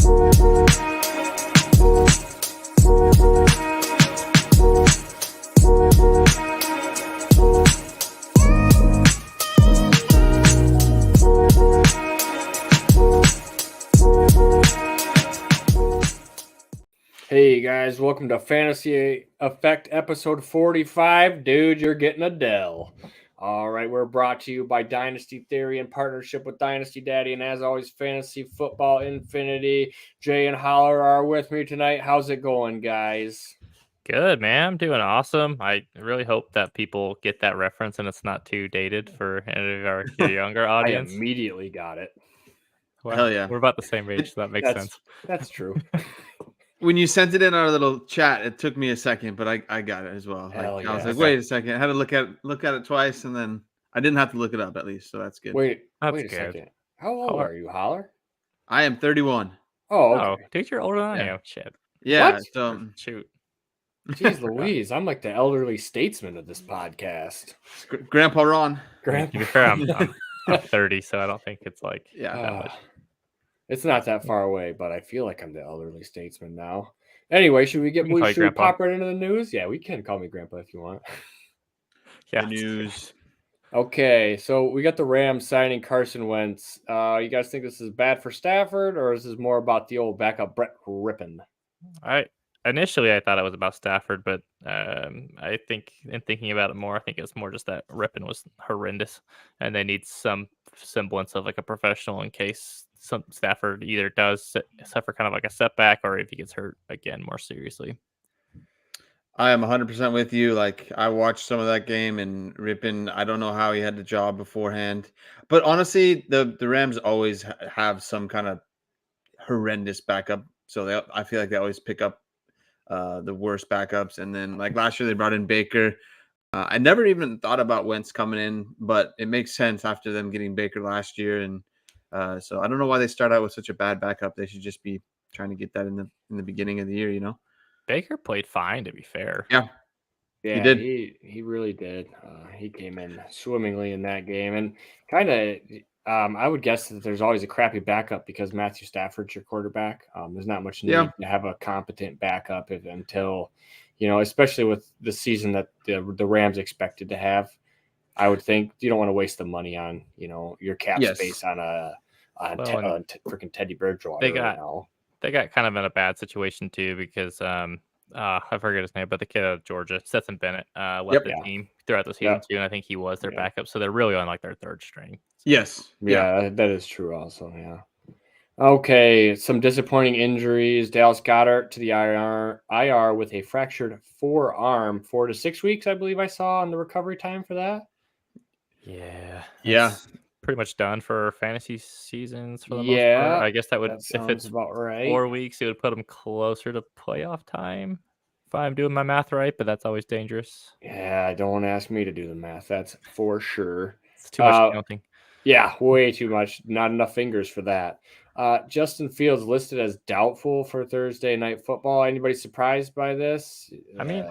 Hey guys, welcome to Fantasy Effect episode 45. Dude, you're getting a Dell. All right, we're brought to you by Dynasty Theory in partnership with Dynasty Daddy, and as always, Fantasy Football Infinity. Jay and Holler are with me tonight. How's it going, guys? Good, man. I'm doing awesome. I really hope that people get that reference and it's not too dated for any of our younger audience. I immediately got it. Well, hell yeah. We're about the same age, so that makes sense. That's true. When you sent it in our little chat, it took me a second, but I got it as well. Hell I was yeah. like, wait a second. I had to look at it twice, and then I didn't have to look it up at least, so that's good. Wait That's a good. second. How old are you, Holler? I am 31. Oh, Oh, okay. dude, you're older than I Yeah. am. Shit. Yeah, What? so Shoot. Jeez Louise, I'm like the elderly statesman of this podcast. Grandpa Ron. To be fair, I'm 30, so I don't think it's like Yeah. that much. It's not that far away, but I feel like I'm the elderly statesman now. Anyway, should we We can call you Grandpa. pop right into the news? Yeah, we can call me Grandpa if you want. Yeah. The news. Okay, so we got the Rams signing Carson Wentz. You guys think this is bad for Stafford, or is this more about the old backup Brett Rippon? Initially I thought it was about Stafford, but I think in thinking about it more, I think it's more just that Rippon was horrendous, and they need some semblance of like a professional in case some Stafford either does suffer kind of like a setback or if he gets hurt again more seriously. I am 100% with you. Like, I watched some of that game, and Rippon, I don't know how he had the job beforehand. But honestly, the Rams always have some kind of horrendous backup. So I feel like they always pick up the worst backups. And then, like, last year, they brought in Baker. I never even thought about Wentz coming in, but it makes sense after them getting Baker last year. And so I don't know why they start out with such a bad backup. They should just be trying to get that in the beginning of the year, you know? Baker played fine, to be fair. Yeah. Yeah, He did. He really did. He came in swimmingly in that game, and kind of. I would guess that there's always a crappy backup because Matthew Stafford's your quarterback. There's not much need to have a competent backup until, especially with the season that the Rams expected to have. I would think you don't want to waste the money on your cap space on freaking Teddy Bridgewater. They got kind of in a bad situation too because I forget his name, but the kid out of Georgia, Stetson Bennett, left the team throughout the season too, and I think he was their backup. So they're really on like their third string. Yes. Yeah, that is true also, yeah. Okay, some disappointing injuries. Dallas Goedert to the IR with a fractured forearm, 4 to 6 weeks, I believe I saw on the recovery time for that. Yeah. Pretty much done for fantasy seasons for the most part. I guess that would, if it's about right. 4 weeks, it would put them closer to playoff time, if I'm doing my math right, but that's always dangerous. Yeah, don't ask me to do the math. That's for sure. It's too much counting. Yeah, way too much. Not enough fingers for that. Justin Fields listed as doubtful for Thursday Night Football. Anybody surprised by this? I mean,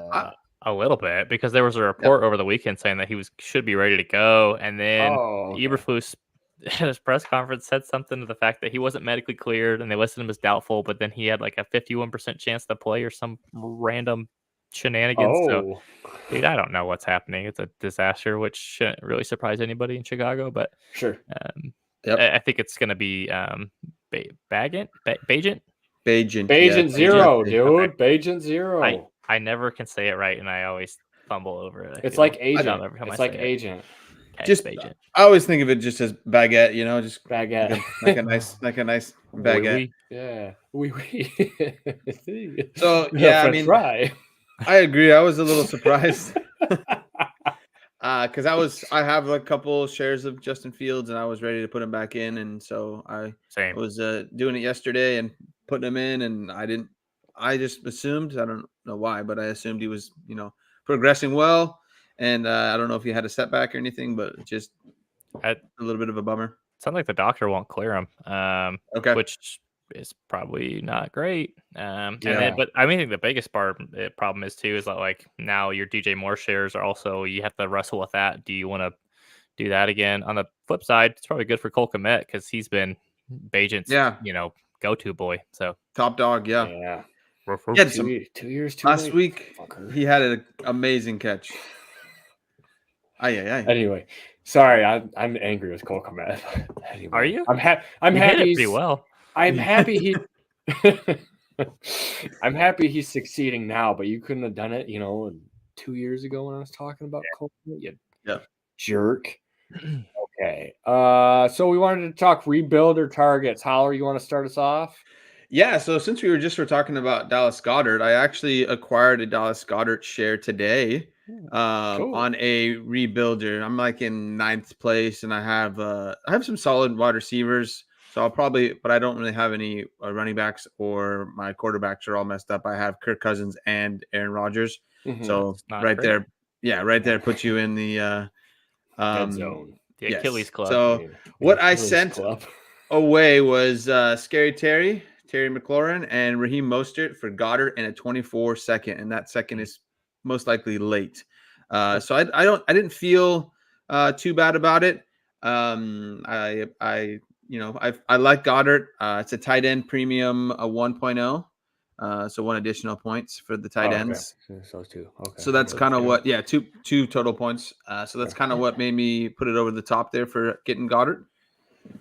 a little bit, because there was a report over the weekend saying that he should be ready to go, and then Eberflus at his press conference said something to the fact that he wasn't medically cleared, and they listed him as doubtful, but then he had like a 51% chance to play or some random shenanigans. So, dude, I don't know what's happening. It's a disaster, which shouldn't really surprise anybody in Chicago, but sure. I think it's going to be Bagent Zero, dude. Okay. Bagent Zero. I never can say it right, and I always fumble over it. It's like agent. It's like agent. Okay, just agent. I always think of it just as baguette, just baguette, like a nice baguette. Yeah. So yeah, I mean, try. I agree. I was a little surprised because I have a couple shares of Justin Fields, and I was ready to put him back in, and so I was doing it yesterday and putting him in, and I just assumed, I don't know why, but I assumed he was progressing well, and I don't know if he had a setback or anything, but just a little bit of a bummer. Sounds like the doctor won't clear him. Which is probably not great. But I mean, the biggest problem is too is that like now your DJ Moore shares are also, you have to wrestle with that. Do you want to do that again? On the flip side, it's probably good for Cole Kmet because he's been Bagent's go-to boy. So top dog, yeah. He had 2 years too last late. week. He had an amazing catch. Anyway, sorry, I'm angry with Cole Kmet. Anyway, are you? I'm happy. Hit it pretty well. I'm happy he. I'm happy he's succeeding now, but you couldn't have done it, 2 years ago when I was talking about Cole Kmet. You jerk. Okay. So we wanted to talk rebuild or targets. Holler, you want to start us off? Yeah, so since we were talking about Dallas Goedert, I actually acquired a Dallas Goedert share today on a rebuilder. I'm like in 9th place, and I have some solid wide receivers. So but I don't really have any running backs, or my quarterbacks are all messed up. I have Kirk Cousins and Aaron Rodgers. Mm-hmm. So there puts you in the red zone, the Achilles club. So what I sent away was Scary Terry McLaurin, and Raheem Mostert for Goddard, and a 24 second, and that second is most likely late. So I didn't feel too bad about it. I like Goddard. It's a tight end premium 1.0. So 1 additional points for the tight ends. So 2. Okay. So that's kind of what, two total points. So that's kind of what made me put it over the top there for getting Goddard.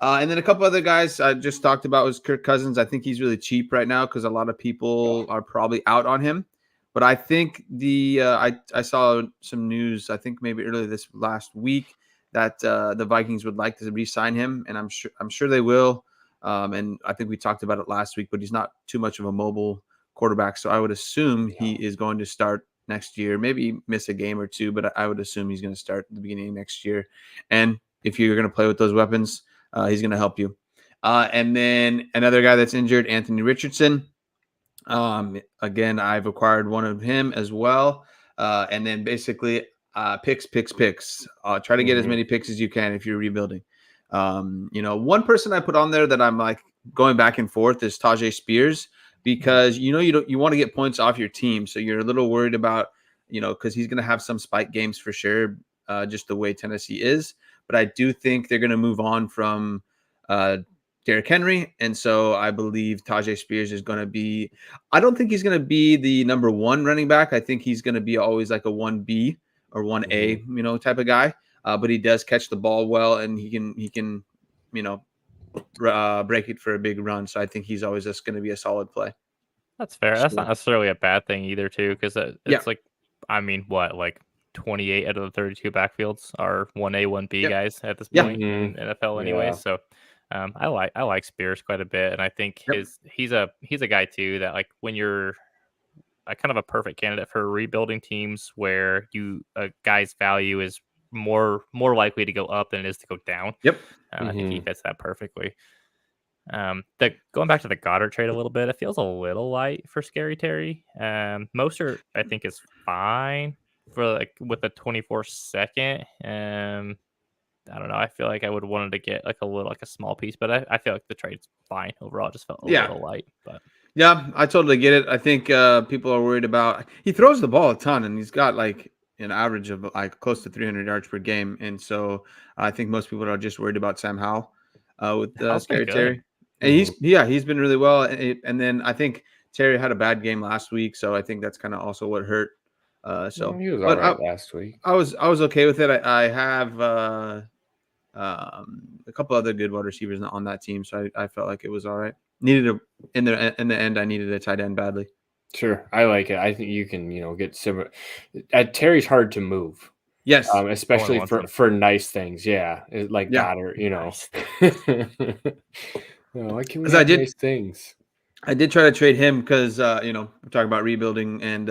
And then a couple other guys I just talked about was Kirk Cousins. I think he's really cheap right now because a lot of people are probably out on him. But I think I saw some news, I think maybe earlier this last week, that the Vikings would like to re-sign him, and I'm sure they will. And I think we talked about it last week, but he's not too much of a mobile quarterback, so I would assume he is going to start next year. Maybe miss a game or two, but I would assume he's going to start at the beginning of next year. And if you're going to play with those weapons, he's going to help you. And then another guy that's injured, Anthony Richardson. Again, I've acquired one of him as well. And then basically picks. Try to get as many picks as you can if you're rebuilding. One person I put on there that I'm like going back and forth is Tajay Spears, because you want to get points off your team, so you're a little worried about because he's going to have some spike games for sure, just the way Tennessee is. But I do think they're going to move on from Derrick Henry, and so I believe Tajay Spears is going to be. I don't think he's going to be the number 1 running back. I think he's going to be always like a 1B or 1A, type of guy. But he does catch the ball well, and he can break it for a big run. So I think he's always just going to be a solid play. That's fair. That's not necessarily a bad thing either, too, because it's like 28 out of the 32 backfields are 1A, 1B guys at this point in NFL anyway. So I like Spears quite a bit, and I think he's a guy too that, like, when you're kind of a perfect candidate for rebuilding teams where a guy's value is more likely to go up than it is to go down. I think he fits that perfectly. Going back to the Goddard trade a little bit, it feels a little light for Scary Terry. Mostert, I think, is fine for with a 24 second. I don't know. I feel like I would wanted to get a small piece, but I feel like the trade's fine overall. It just felt a little light, but. Yeah, I totally get it. I think people are worried about. He throws the ball a ton, and he's got an average of close to 300 yards per game, and so I think most people are just worried about Sam Howell with Scary Terry. And he's been really well. And then I think Terry had a bad game last week, so I think that's kind of also what hurt. He was all right last week. I was okay with it. I have a couple other good wide receivers on that team, so I felt like it was all right. In the end, I needed a tight end badly. Sure, I like it. I think you can get similar. Terry's hard to move. Yes, especially for nice things. Yeah, like Goddard. Why can we have nice things? I did try to trade him because we're talking about rebuilding, and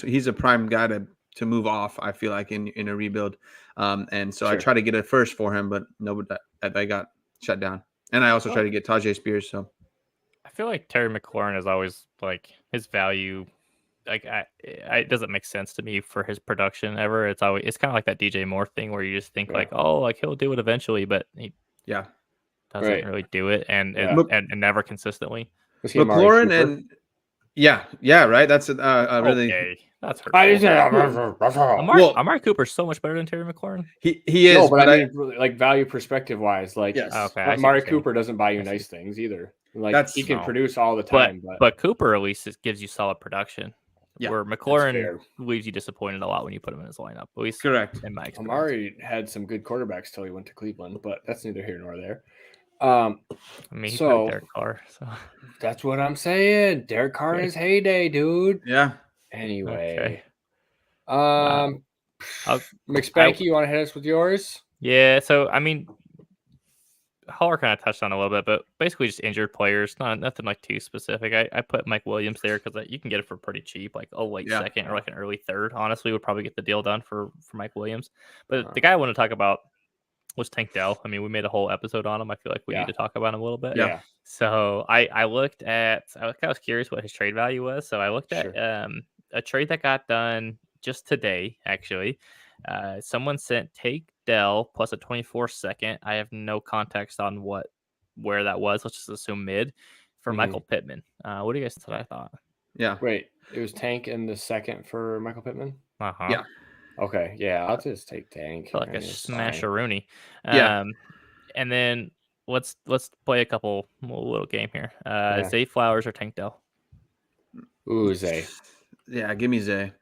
he's a prime guy to move off. I feel like in a rebuild, and so I tried to get a first for him, but I got shut down. And I also tried to get Tajay Spears. So I feel like Terry McLaurin is always his value. It doesn't make sense to me for his production ever. It's kind of like that DJ Moore thing where you just think he'll do it eventually, but he doesn't really do it and never consistently. McLaurin and right. That's a really That's hurtful. Well, Amari Cooper's so much better than Terry McLaurin. He is, no, but I mean, like value perspective wise, like yes. Okay, Amari Cooper doesn't buy you nice things either. Like he can produce all the time, but Cooper at least gives you solid production. Yeah, where McLaurin leaves you disappointed a lot when you put him in his lineup. At least correct. In my experience. Amari had some good quarterbacks till he went to Cleveland, but that's neither here nor there. I mean, he put Derek Carr, so that's what I'm saying. Derek Carr is heyday, dude. Yeah. Anyway, McSpanky, you want to hit us with yours? Yeah. So I mean, Holler kind of touched on a little bit, but basically just injured players. Nothing like too specific. I put Mike Williams there because you can get it for pretty cheap, like a late second or like an early third. Honestly, would probably get the deal done for Mike Williams. But the guy I want to talk about was Tank Dell. I mean, we made a whole episode on him. I feel like we need to talk about him a little bit. Yeah. So I looked at. I was curious what his trade value was. So I looked at a trade that got done just today, actually. Someone sent Tank Dell plus a 24-second. I have no context on where that was. Let's just assume mid for Michael Pittman. What do you guys think? I thought. Yeah. Wait, it was Tank in the second for Michael Pittman. Yeah. Okay. Yeah, I'll just take Tank. Like a smash-a-rooney. Yeah. And then let's play a little game here. Zay Flowers or Tank Dell? Ooh, Zay. Yeah, give me Zay.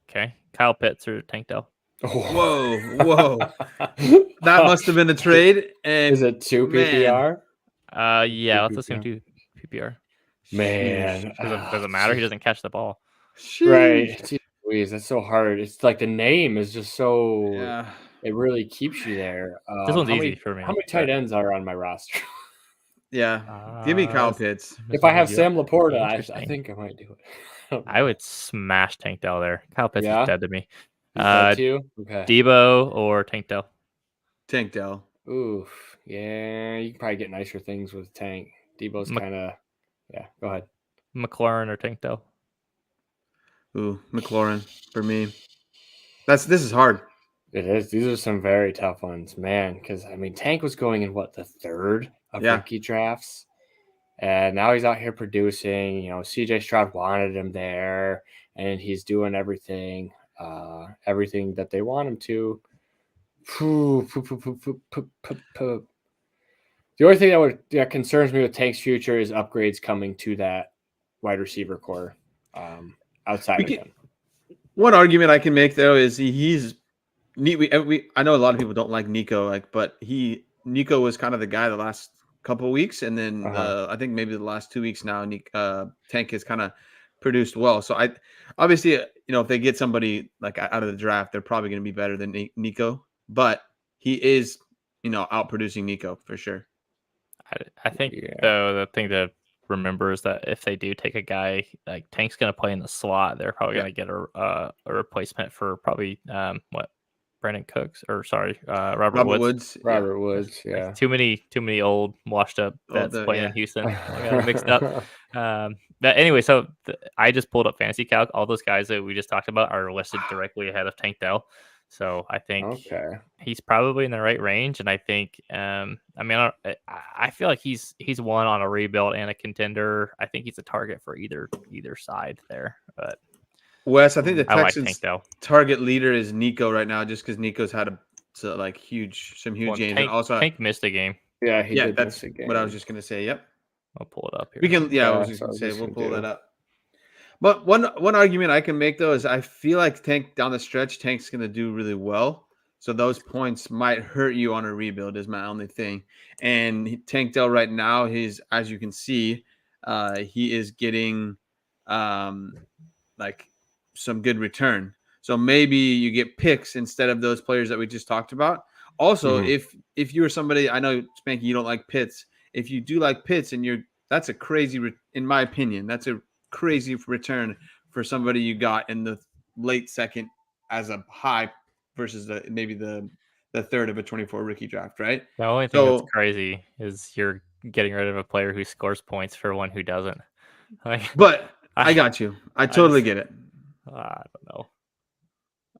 Okay. Kyle Pitts or Tank Dell? Whoa. That must have been a trade. And is it 2 PPR? Yeah, let's assume 2 PPR. Man. Doesn't matter. He doesn't catch the ball. Right. Jeez, Louise, that's so hard. It's like the name is just so it really keeps you there. This one's easy for me. How many tight ends are on my roster? Yeah. Give me Kyle Pitts. If I have Sam Laporta, I think I might do it. I would smash Tank Dell there. Kyle Pitts is dead to me. Okay. Debo or Tank Dell? Tank Dell. Oof. Yeah, you can probably get nicer things with Tank. Debo's kind of go ahead. McLaurin or Tank Dell? Ooh, McLaurin for me. This is hard. It is. These are some very tough ones, man. Because I mean, Tank was going in the third of rookie drafts, and now he's out here producing. CJ Stroud wanted him there, and he's doing everything that they want him to. The only thing that concerns me with Tank's future is upgrades coming to that wide receiver core outside of him. One argument I can make though is he's neat. I know a lot of people don't like Nico, but Nico was kind of the guy the last couple of weeks, and then I think maybe the last 2 weeks now, Tank has kind of produced well. So I obviously if they get somebody like out of the draft, they're probably going to be better than Nico, but he is out producing Nico for sure. I think though the thing to remember is that if they do take a guy like Tank's going to play in the slot, they're probably going to get a replacement for probably Brandon Cooks or Robert Woods. Robert Woods, Like, too many old washed up vets playing in Houston. I got mixed up. But anyway, so I just pulled up FantasyCalc. All those guys that we just talked about are listed directly ahead of Tank Dell. So I think he's probably in the right range, and I think I feel like he's one on a rebuild and a contender. I think he's a target for either side there. But Wes, I think the Texans' like target leader is Nico right now, just because Nico's had some huge games. And also, Tank missed a game. Yeah, he did miss a game. What I was just gonna say. Yep, I'll pull it up here. We can. I was just gonna say we'll pull that up. But one argument I can make though is I feel like Tank down the stretch, Tank's going to do really well. So those points might hurt you on a rebuild is my only thing. And Tank Dell right now, as you can see, he is getting some good return. So maybe you get picks instead of those players that we just talked about. Also, if you were somebody, I know Spanky, you don't like Pitts. If you do like Pitts that's a crazy, in my opinion, that's a crazy return for somebody you got in the late second as a high versus maybe the third of a 24 rookie draft, right? The only thing that's crazy is you're getting rid of a player who scores points for one who doesn't. But I got you. I totally get it. I don't know.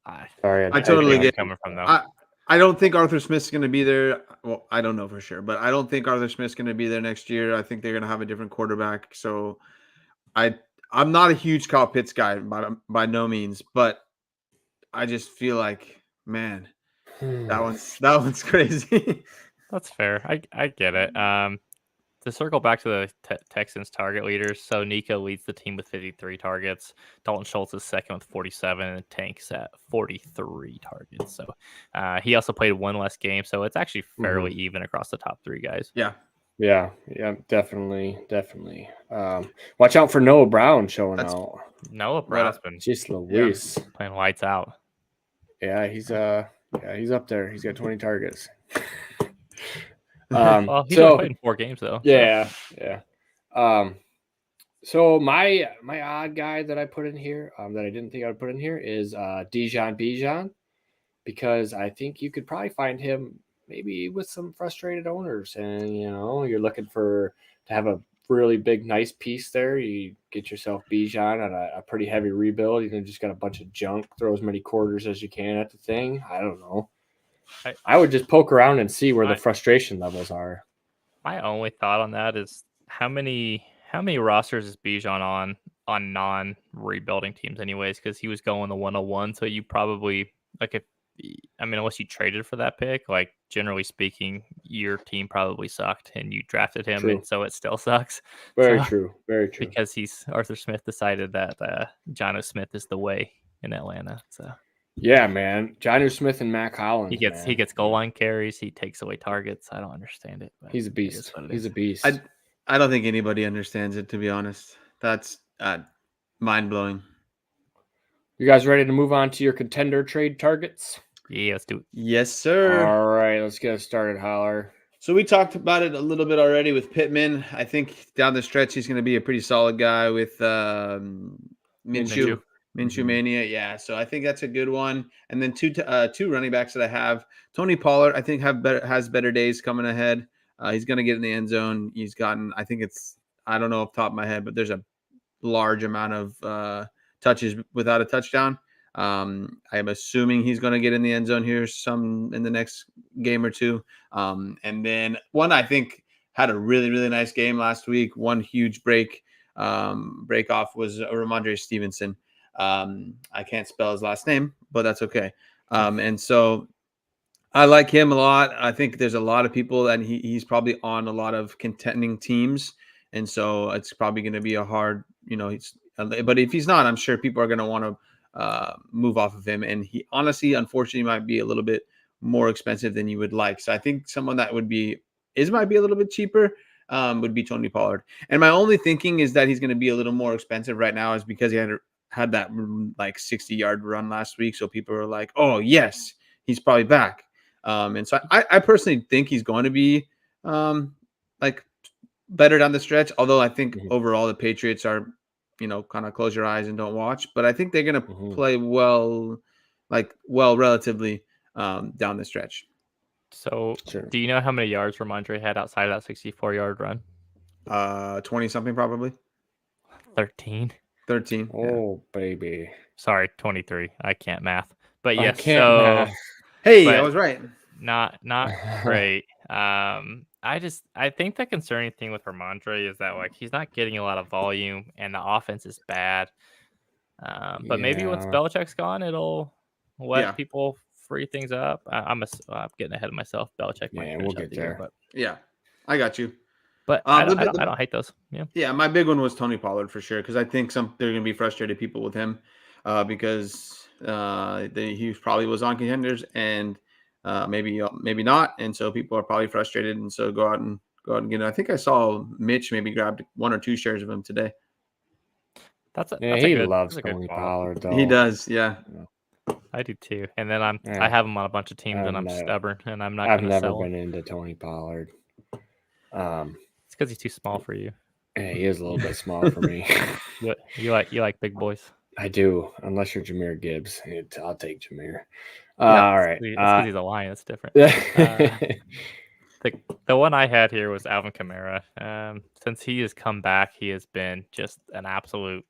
I totally get it. Coming from though. I don't think Arthur Smith's going to be there. Well, I don't know for sure, but I don't think Arthur Smith's going to be there next year. I think they're going to have a different quarterback. So I I'm not a huge Kyle Pitts guy by no means, but I just feel like, man, that one's crazy. That's fair. I get it. To circle back to the Texans target leaders, so Nico leads the team with 53 targets. Dalton Schultz is second with 47, and Tank's at 43 targets. So he also played one less game, so it's actually fairly even across the top three guys. Yeah. Yeah, definitely. Watch out for Noah Brown showing out. Noah Brown's been just Luis playing lights out. Yeah, he's up there. He's got 20 targets. Well, he's only played in 4 games though. Yeah. So my odd guy that I put in here, that I didn't think I would put in here is Dijon Bijan, because I think you could probably find him maybe with some frustrated owners, and you're looking to have a really big, nice piece there. You get yourself Bijan on a pretty heavy rebuild. You just got a bunch of junk. Throw as many quarters as you can at the thing. I don't know. I would just poke around and see where the frustration levels are. My only thought on that is how many rosters is Bijan on non-rebuilding teams anyways, because he was going the 101, so you probably unless you traded for that pick, like generally speaking, your team probably sucked and you drafted him. True. And so it still sucks. Very true. Because Arthur Smith decided that Jonnu Smith is the way in Atlanta. So yeah, man, Jonnu Smith and Mac Hollins. He gets goal line carries. He takes away targets. I don't understand it. He's a beast. He's a beast. I don't think anybody understands it, to be honest. That's mind blowing. You guys ready to move on to your contender trade targets? Yeah, let's do it. Yes, sir. All right, let's get started, Holler. So we talked about it a little bit already with Pittman. I think down the stretch, he's going to be a pretty solid guy with Minshew Mania. Yeah, so I think that's a good one. And then two running backs that I have. Tony Pollard, I think has better days coming ahead. He's going to get in the end zone. He's gotten, I think I don't know off the top of my head, but there's a large amount of touches without a touchdown. I'm assuming he's going to get in the end zone here some in the next game or two. And then one I think had a really, really nice game last week. One huge break off was Ramondre Stevenson. I can't spell his last name, but that's okay. And so I like him a lot. I think there's a lot of people and he's probably on a lot of contending teams. And so it's probably going to be a hard, but if he's not, I'm sure people are going to want to move off of him. And he honestly, unfortunately, might be a little bit more expensive than you would like. So I think someone that might be a little bit cheaper would be Tony Pollard. And my only thinking is that he's going to be a little more expensive right now is because he had that like 60-yard run last week. So people are like, oh, yes, he's probably back. And so I personally think he's going to be like better down the stretch. Although I think overall the Patriots are, kind of close your eyes and don't watch. But I think they're going to play well, relatively down the stretch. So do you know how many yards Ramondre had outside of that 64-yard run? 20-something probably. 13. Oh, baby. Sorry, 23. I can't math. But yes, math. Hey, I was right. Not great. I think the concerning thing with Ramondre is that he's not getting a lot of volume and the offense is bad. But maybe once Belichick's gone, it'll let people free things up. I'm getting ahead of myself. Belichick might we'll get there. But I got you. But I don't hate those. Yeah, my big one was Tony Pollard for sure because I think there are going to be frustrated people with him because he probably was on contenders and maybe not, and so people are probably frustrated, and so go out and get it. I think I saw Mitch maybe grabbed 1 or 2 shares of him today. He loves Tony Pollard though. He does, yeah. I do too. And then I have him on a bunch of teams, and I'm stubborn, and I'm not. I've never been into Tony Pollard. It's because he's too small for you. Yeah, he is a little bit small for me. You like big boys. I do, unless you're Jahmyr Gibbs. I'll take Jahmyr. All right. It's because he's a lion. It's different. The one I had here was Alvin Kamara. Since he has come back, he has been just an absolute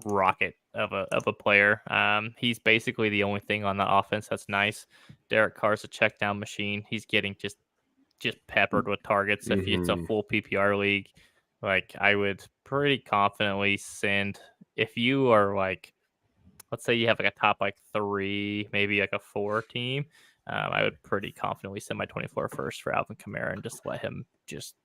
rocket of a player. He's basically the only thing on the offense that's nice. Derek Carr's a check down machine. He's getting just peppered with targets. If it's a full PPR league, Like, I would pretty confidently send if you are like, let's say you have like a top like 3, maybe like a 4 team. I would pretty confidently send my 24 first for Alvin Kamara and just let him just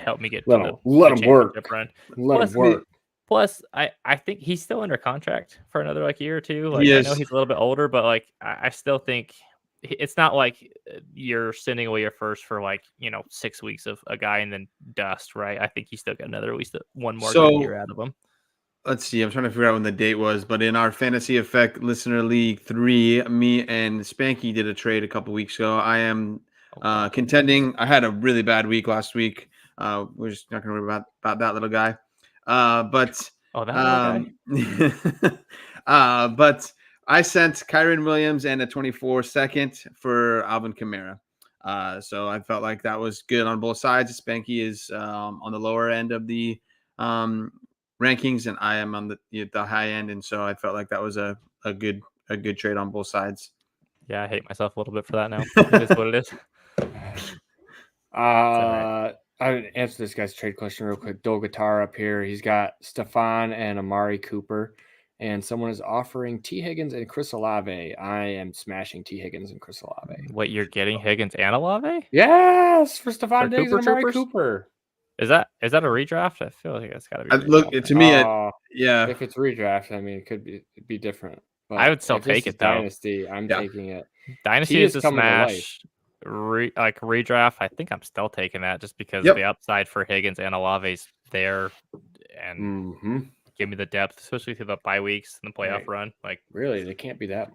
help me get to the championship run. Let him work. Plus, I think he's still under contract for another like year or two. Like, I know he's a little bit older, but like I still think it's not like you're sending away your first for like 6 weeks of a guy and then dust, right? I think he's still got another at least one more good year out of him. Let's see. I'm trying to figure out when the date was, but in our Fantasy Effect Listener League 3, me and Spanky did a trade a couple weeks ago. I am contending. I had a really bad week last week. We're just not going to worry about that little guy. But I sent Kyren Williams and a 24 second for Alvin Kamara. So I felt like that was good on both sides. Spanky is on the lower end of the rankings, and I am on the high end, and so I felt like that was a good trade on both sides. Yeah, I hate myself a little bit for that now. It is what it is. I would answer this guy's trade question real quick. Dolgatar up here. He's got Stefan and Amari Cooper, and someone is offering T. Higgins and Chris Olave. I am smashing T. Higgins and Chris Olave. Wait, you're getting Higgins and Olave? Yes, for Stefan Diggs and Amari Cooper. Is that a redraft? I feel like it's got to be. Look to me, yeah. If it's redraft, I mean, it could be different. But I would still take it though. Dynasty, I'm taking it. Dynasty is a smash. Redraft, I think I'm still taking that just because the upside for Higgins and Olave's there, and give me the depth, especially through the bye weeks and the playoff run. Like, really, they can't be that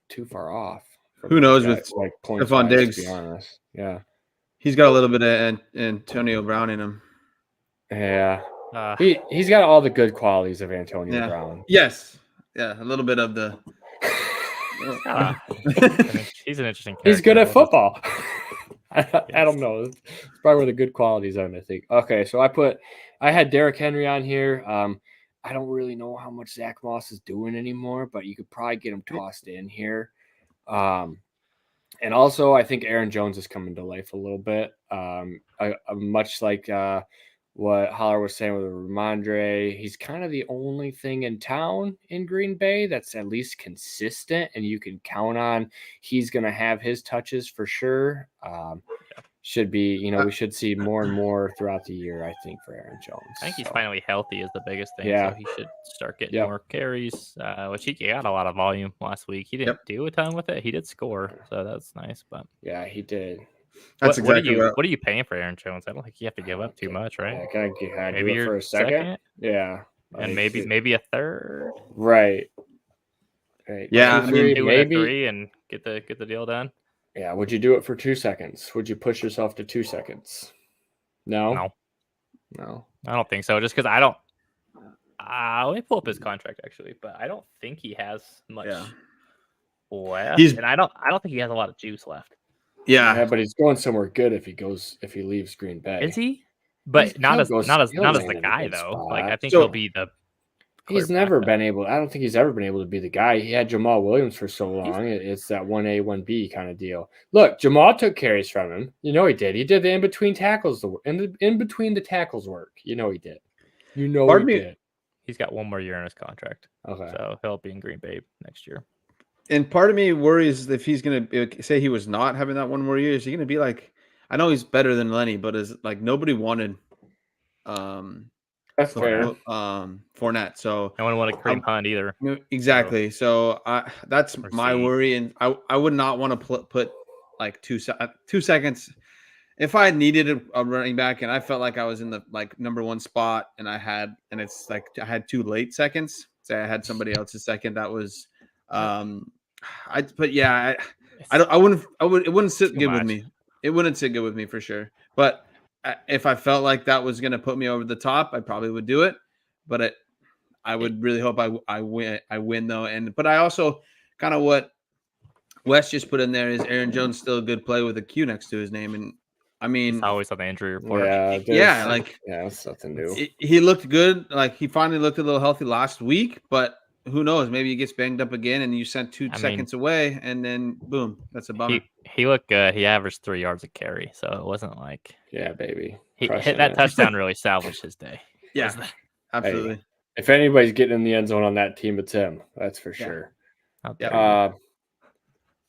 too far off. Who knows with like Stephon Diggs? To be honest, yeah. He's got a little bit of Antonio Brown in him. Yeah. He's got all the good qualities of Antonio Brown. Yes. Yeah, a little bit of the... He's an interesting character. He's good at football. I don't know. It's probably where the good qualities are, I think. Okay, so I had Derrick Henry on here. I don't really know how much Zach Moss is doing anymore, but you could probably get him tossed in here. And also, I think Aaron Jones is coming to life a little bit. Much like what Holler was saying with Ramondre, he's kind of the only thing in town in Green Bay that's at least consistent, and you can count on he's going to have his touches for sure. Should be, we should see more and more throughout the year, I think, for Aaron Jones. I think he's finally healthy is the biggest thing. So he should start getting more carries, which he got a lot of volume last week. He didn't do a ton with it. He did score, so that's nice. But yeah, he did. What are you paying for Aaron Jones? I don't think you have to give up too much, right? Can I maybe do it for a second? Yeah, and maybe a third. Right. Yeah, I mean, maybe 3 and get the deal done. Yeah, would you do it for 2 seconds? Would you push yourself to 2 seconds? No. I don't think so. Just because I don't. Let me pull up his contract actually, but I don't think he has much left, and I don't think he has a lot of juice left. Yeah, but he's going somewhere good if he leaves Green Bay. Is he? But not as the guy though. Spot. Like I think he'll be the. He's never been able. I don't think he's ever been able to be the guy. He had Jamal Williams for so long. It's that 1A, 1B kind of deal. Look, Jamal took carries from him. He did. He did the in between tackles, in between the tackles work. He did. He did. He's got one more year in his contract. Okay, so he'll be in Green Bay next year. And part of me worries if he's going to say he was not having that one more year. Is he going to be like? I know he's better than Lenny, but is like nobody wanted. That's fair. Fournette. So I wouldn't want to cream Hunt either. Exactly. So that's my worry, and I would not want to put like 2 seconds. If I needed a running back and I felt like I was in the number 1 spot, and I had 2 late seconds. Say I had somebody else's second that was, it wouldn't sit good with me. It wouldn't sit good with me for sure. But if I felt like that was going to put me over the top, I probably would do it. But I would really hope I win though. But I also kind of what Wes just put in there is Aaron Jones still a good play with a Q next to his name. And I mean, it's always on the injury report. That's nothing new. He looked good. Like he finally looked a little healthy last week, but who knows? Maybe he gets banged up again, and you sent 2 seconds away, and then boom, that's a bummer. He looked good. He averaged 3 yards a carry, so it wasn't like baby. He hit that touchdown really salvaged his day. Yeah, absolutely. Hey, if anybody's getting in the end zone on that team, it's him. That's for sure.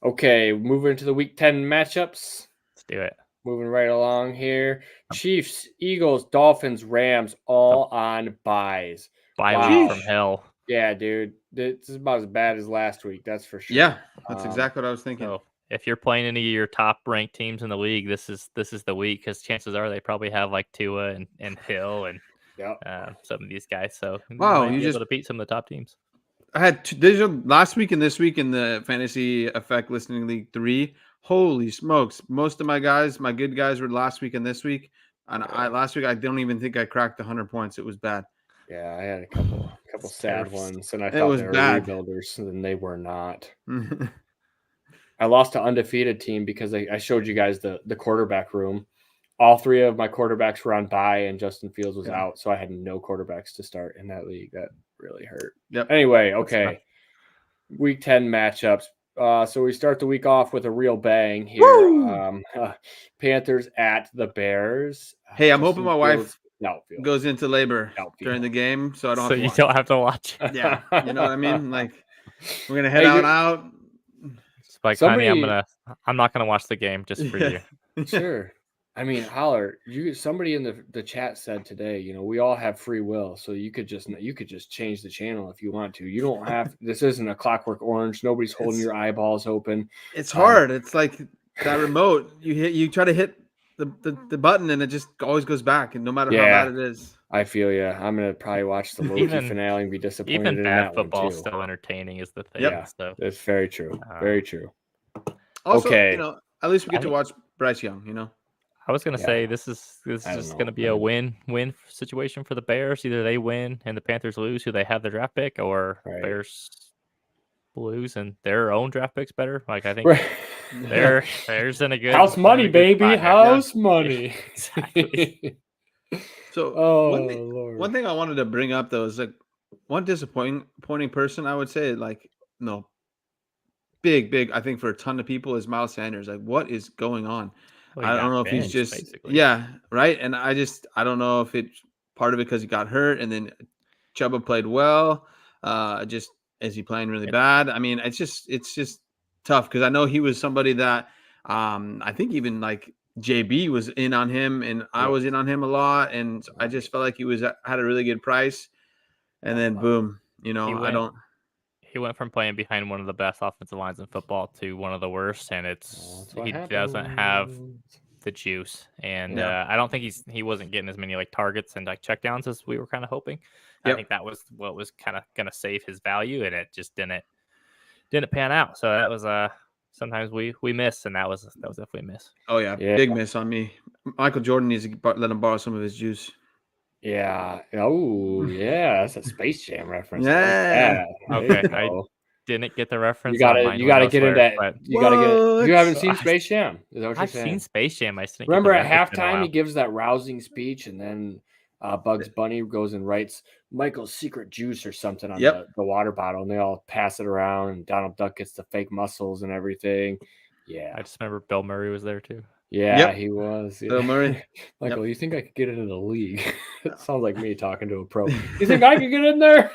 Okay, moving into the Week 10 matchups. Let's do it. Moving right along here. Chiefs, Eagles, Dolphins, Rams, all on buys. Bye week from hell. Yeah, dude. This is about as bad as last week. That's for sure. Yeah, that's exactly what I was thinking. So if you're playing any of your top ranked teams in the league, this is the week because chances are they probably have like Tua and Hill and some of these guys. So wow, you able to beat some of the top teams. I had last week and this week in the Fantasy Effect Listening League 3. Holy smokes! Most of my good guys, were last week and this week. And last week I don't even think I cracked 100 points. It was bad. Yeah, I had a couple sad ones, and I thought they were rebuilders, and they were not. I lost to undefeated team because I showed you guys the quarterback room. All 3 of my quarterbacks were on bye, and Justin Fields was out, so I had no quarterbacks to start in that league. That really hurt. Yep. Anyway, okay. Week 10 matchups. So we start the week off with a real bang here. Panthers at the Bears. Hey, I'm hoping my wife goes into labor during the game, so I don't. So you don't have to watch. Yeah, you know what I mean. Like we're gonna head out. Like, honey, I'm not gonna watch the game just for you. Sure. I mean, holler. Somebody in the chat said today, we all have free will, so you could just change the channel if you want to. You don't have. This isn't a Clockwork Orange. Nobody's holding your eyeballs open. It's hard. It's like that remote. You try to hit the button, and it just always goes back, and no matter how bad it is. I feel you. I'm gonna probably watch the Loki finale and be disappointed. Even in bad that football one too. Still entertaining is the thing. Yeah, so that's very true. Very true. Also, at least we get to watch Bryce Young. I was gonna say this is just gonna be a win-win situation for the Bears. Either they win and the Panthers lose, who they have the draft pick, or Bears lose and their own draft pick's better. Like I think Bears in a good house money, baby, house money. Exactly. So one thing I wanted to bring up though is like one disappointing person I would say big I think for a ton of people is Miles Sanders. Like what is going on? Well, I don't know if he's just basically. Right. And I don't know if it's part of it because he got hurt and then Chuba played well. Just is he playing really bad? I mean, it's just tough because I know he was somebody that I think even like JB was in on him and I was in on him a lot, and I just felt like he had a really good price, and then boom, He went from playing behind one of the best offensive lines in football to one of the worst, and he doesn't have the juice. And I don't think he wasn't getting as many like targets and like checkdowns as we were kind of hoping. I think that was what was kind of going to save his value, and it just didn't pan out. So that was sometimes we miss, and that was definitely a miss. Oh yeah, big miss on me. Michael Jordan needs to let him borrow some of his juice. Yeah. Oh, yeah. That's a Space Jam reference. Yeah. Okay. I didn't get the reference. You gotta get in that. You haven't seen Space Jam? Is that what you're saying? I've seen Space Jam. I remember at halftime he gives that rousing speech, and then Bugs Bunny goes and writes Michael's secret juice or something on the water bottle, and they all pass it around, and Donald Duck gets the fake muscles and everything. Yeah. I just remember Bill Murray was there too. Yeah, he was. Bill Murray. Michael, you think I could get into the league? It sounds like me talking to a pro. You think I could get in there?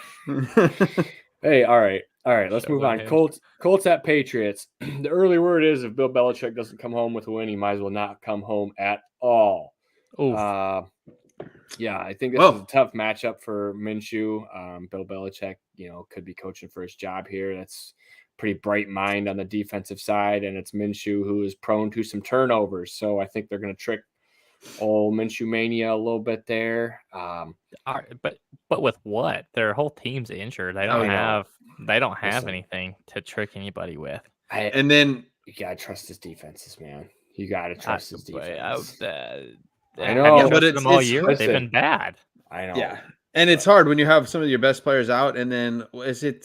Hey, all right. Let's move on. Colts at Patriots. The early word is if Bill Belichick doesn't come home with a win, he might as well not come home at all. Yeah, I think this is a tough matchup for Minshew. Bill Belichick, could be coaching for his job here. That's pretty bright mind on the defensive side, and it's Minshew who is prone to some turnovers. So I think they're going to trick old Minshew mania a little bit there. But with what? Their whole team's injured. They don't have anything to trick anybody with. And then you gotta trust his defenses, man. You gotta trust his defense. I know, but it's all year. They've been bad. I know. Yeah, and it's hard when you have some of your best players out, and then is it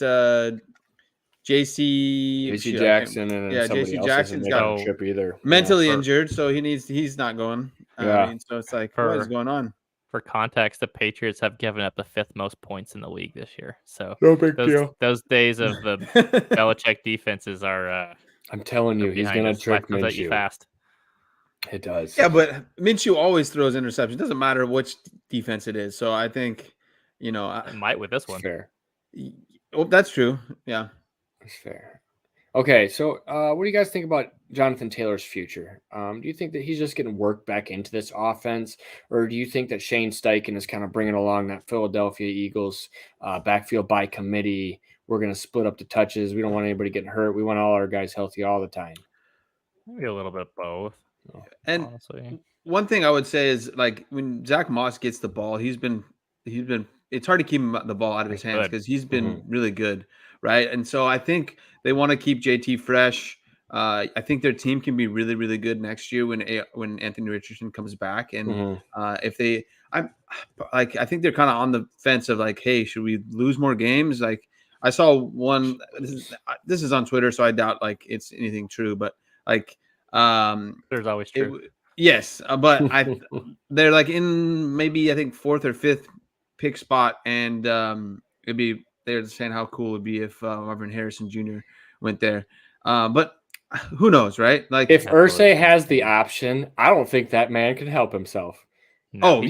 JC Jackson, and JC Jackson's got trip either mentally injured, so he's not going. Yeah. So it's like what is going on? for context, the Patriots have given up the 5th most points in the league this year. So no big deal. Those days of the Belichick defenses are. I'm telling you, he's gonna trick Life comes at you Minshew. fast. It does. Yeah, but Minshew always throws interceptions. Doesn't matter which defense it is. So I think, it might with this one. Fair. Oh, that's true. Yeah, that's fair. Okay, so what do you guys think about Jonathan Taylor's future? Do you think that he's just getting worked back into this offense, or do you think that Shane Steichen is kind of bringing along that Philadelphia Eagles backfield by committee? We're going to split up the touches. We don't want anybody getting hurt. We want all our guys healthy all the time. Maybe a little bit of both. And honestly, one thing I would say is like when Zach Moss gets the ball, he's been. It's hard to keep the ball out of his hands because he's been really good, right? And so I think they want to keep JT fresh. I think their team can be really, really good next year when Anthony Richardson comes back. And if they, I think they're kind of on the fence of like, hey, should we lose more games? Like I saw one. This is on Twitter, so I doubt like it's anything true, but like. There's always true. Yes, but they're like in maybe I think 4th or 5th pick spot, and they're saying how cool it would be if Marvin Harrison Jr. went there. But who knows, right? Like if Irsay has the option, I don't think that man can help himself. No,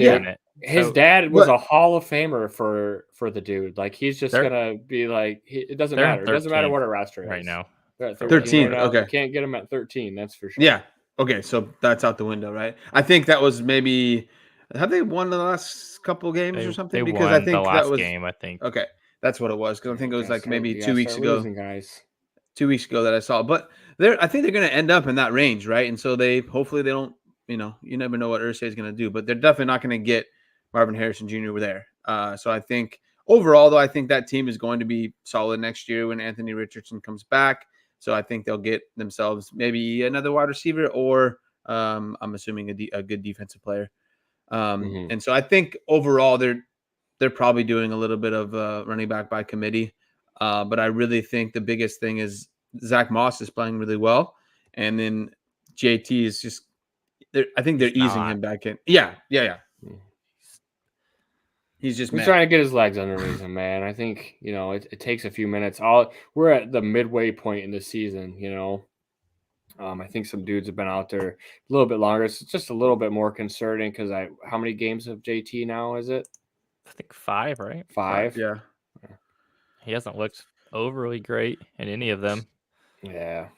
his dad was a Hall of Famer for the dude. Like he's just gonna be like, it doesn't matter. It doesn't matter what a roster is right now. 13. Right now. Okay, you can't get him at 13. That's for sure. Yeah. Okay, so that's out the window, right? I think that was maybe. Have they won the last couple games or something? Because I think the last game. I think. Okay, that's what it was. Because I think it was like maybe 2 weeks ago. Losing, guys. 2 weeks ago that I saw, but I think they're going to end up in that range, right? And so hopefully they don't. You never know what Irsay is going to do, but they're definitely not going to get Marvin Harrison Jr. there. So I think overall, though, I think that team is going to be solid next year when Anthony Richardson comes back. So I think they'll get themselves maybe another wide receiver or I'm assuming a good defensive player. And so I think overall they're probably doing a little bit of running back by committee. But I really think the biggest thing is Zach Moss is playing really well. And then JT is just I think they're easing him back in. Yeah. He's trying to get his legs underneath him, man. I think, it takes a few minutes. We're at the midway point in the season, I think some dudes have been out there a little bit longer. It's just a little bit more concerning because how many games of JT now is it? I think 5, right? 5? Yeah. He hasn't looked overly great in any of them. Yeah.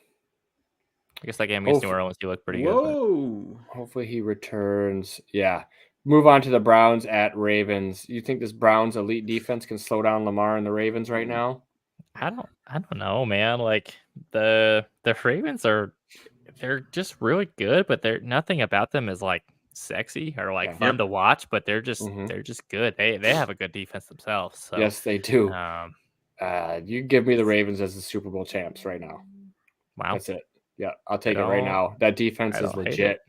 I guess that game against New Orleans, he looked pretty good. But... Hopefully he returns. Yeah. Move on to the Browns at Ravens. You think this Browns elite defense can slow down Lamar and the Ravens right now? I don't know, man. Like the Ravens they're just really good, but nothing about them is like sexy or like fun to watch, but they're just good. They have a good defense themselves. So yes, they do. You give me the Ravens as the Super Bowl champs right now. Wow. That's it. Yeah, I'll take it right now. That defense is legit.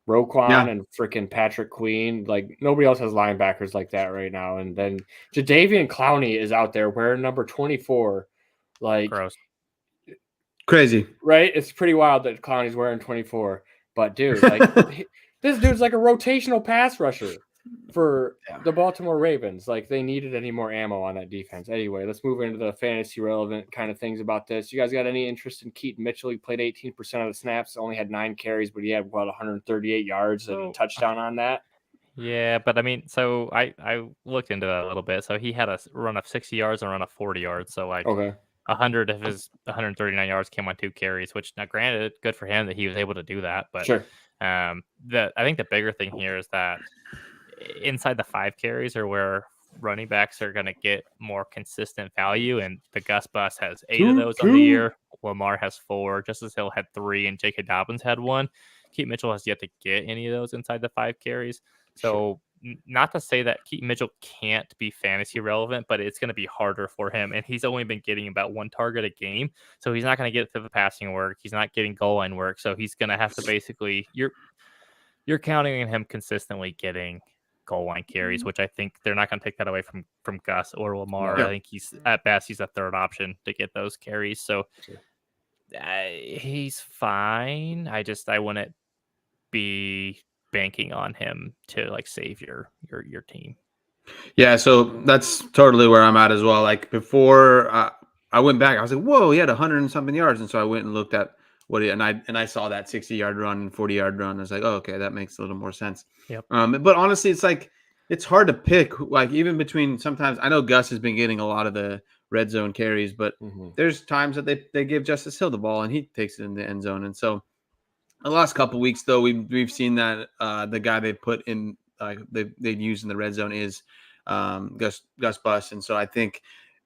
Roquan and freaking Patrick Queen. Like, nobody else has linebackers like that right now. And then Jadeveon Clowney is out there wearing number 24. Like, gross. Crazy. Right? It's pretty wild that Clowney's wearing 24. But, dude, like, this dude's like a rotational pass rusher for the Baltimore Ravens. Like, they needed any more ammo on that defense. Anyway, let's move into the fantasy relevant kind of things about this. You guys got any interest in Keaton Mitchell? He played 18% of the snaps, only had 9 carries, but he had, 138 yards and a touchdown on that. Yeah, but I mean, so I looked into that a little bit. So he had a run of 60 yards and a run of 40 yards. So, like, 100 of his 139 yards came on 2 carries, which, now granted, good for him that he was able to do that. But sure. I think the bigger thing here is that inside the 5 carries are where running backs are going to get more consistent value, and the Gus Bus has 8 of those on the year. Lamar has 4. Justice Hill had 3, and J.K. Dobbins had 1. Keaton Mitchell has yet to get any of those inside the 5 carries. So not to say that Keaton Mitchell can't be fantasy relevant, but it's going to be harder for him. And he's only been getting about 1 target a game. So he's not going to get to the passing work. He's not getting goal line work. So he's going to have to basically, you're counting on him consistently getting goal line carries, which I think they're not going to take that away from Gus or Lamar. Yeah. I think he's at best, he's a third option to get those carries. So he's fine. I wouldn't be banking on him to like save your team. Yeah, so that's totally where I'm at as well. Like before I went back, I was like, whoa, he had 100 and something yards. And so I went and looked at what and I saw that 60-yard run and 40-yard run. I was like, oh, okay, that makes a little more sense. Yep. But honestly, it's like it's hard to pick. Like even between sometimes I know Gus has been getting a lot of the red zone carries, but there's times that they give Justice Hill the ball and he takes it in the end zone. And so the last couple of weeks, though, we've seen that the guy they put in they use in the red zone is Gus Bus, and so I think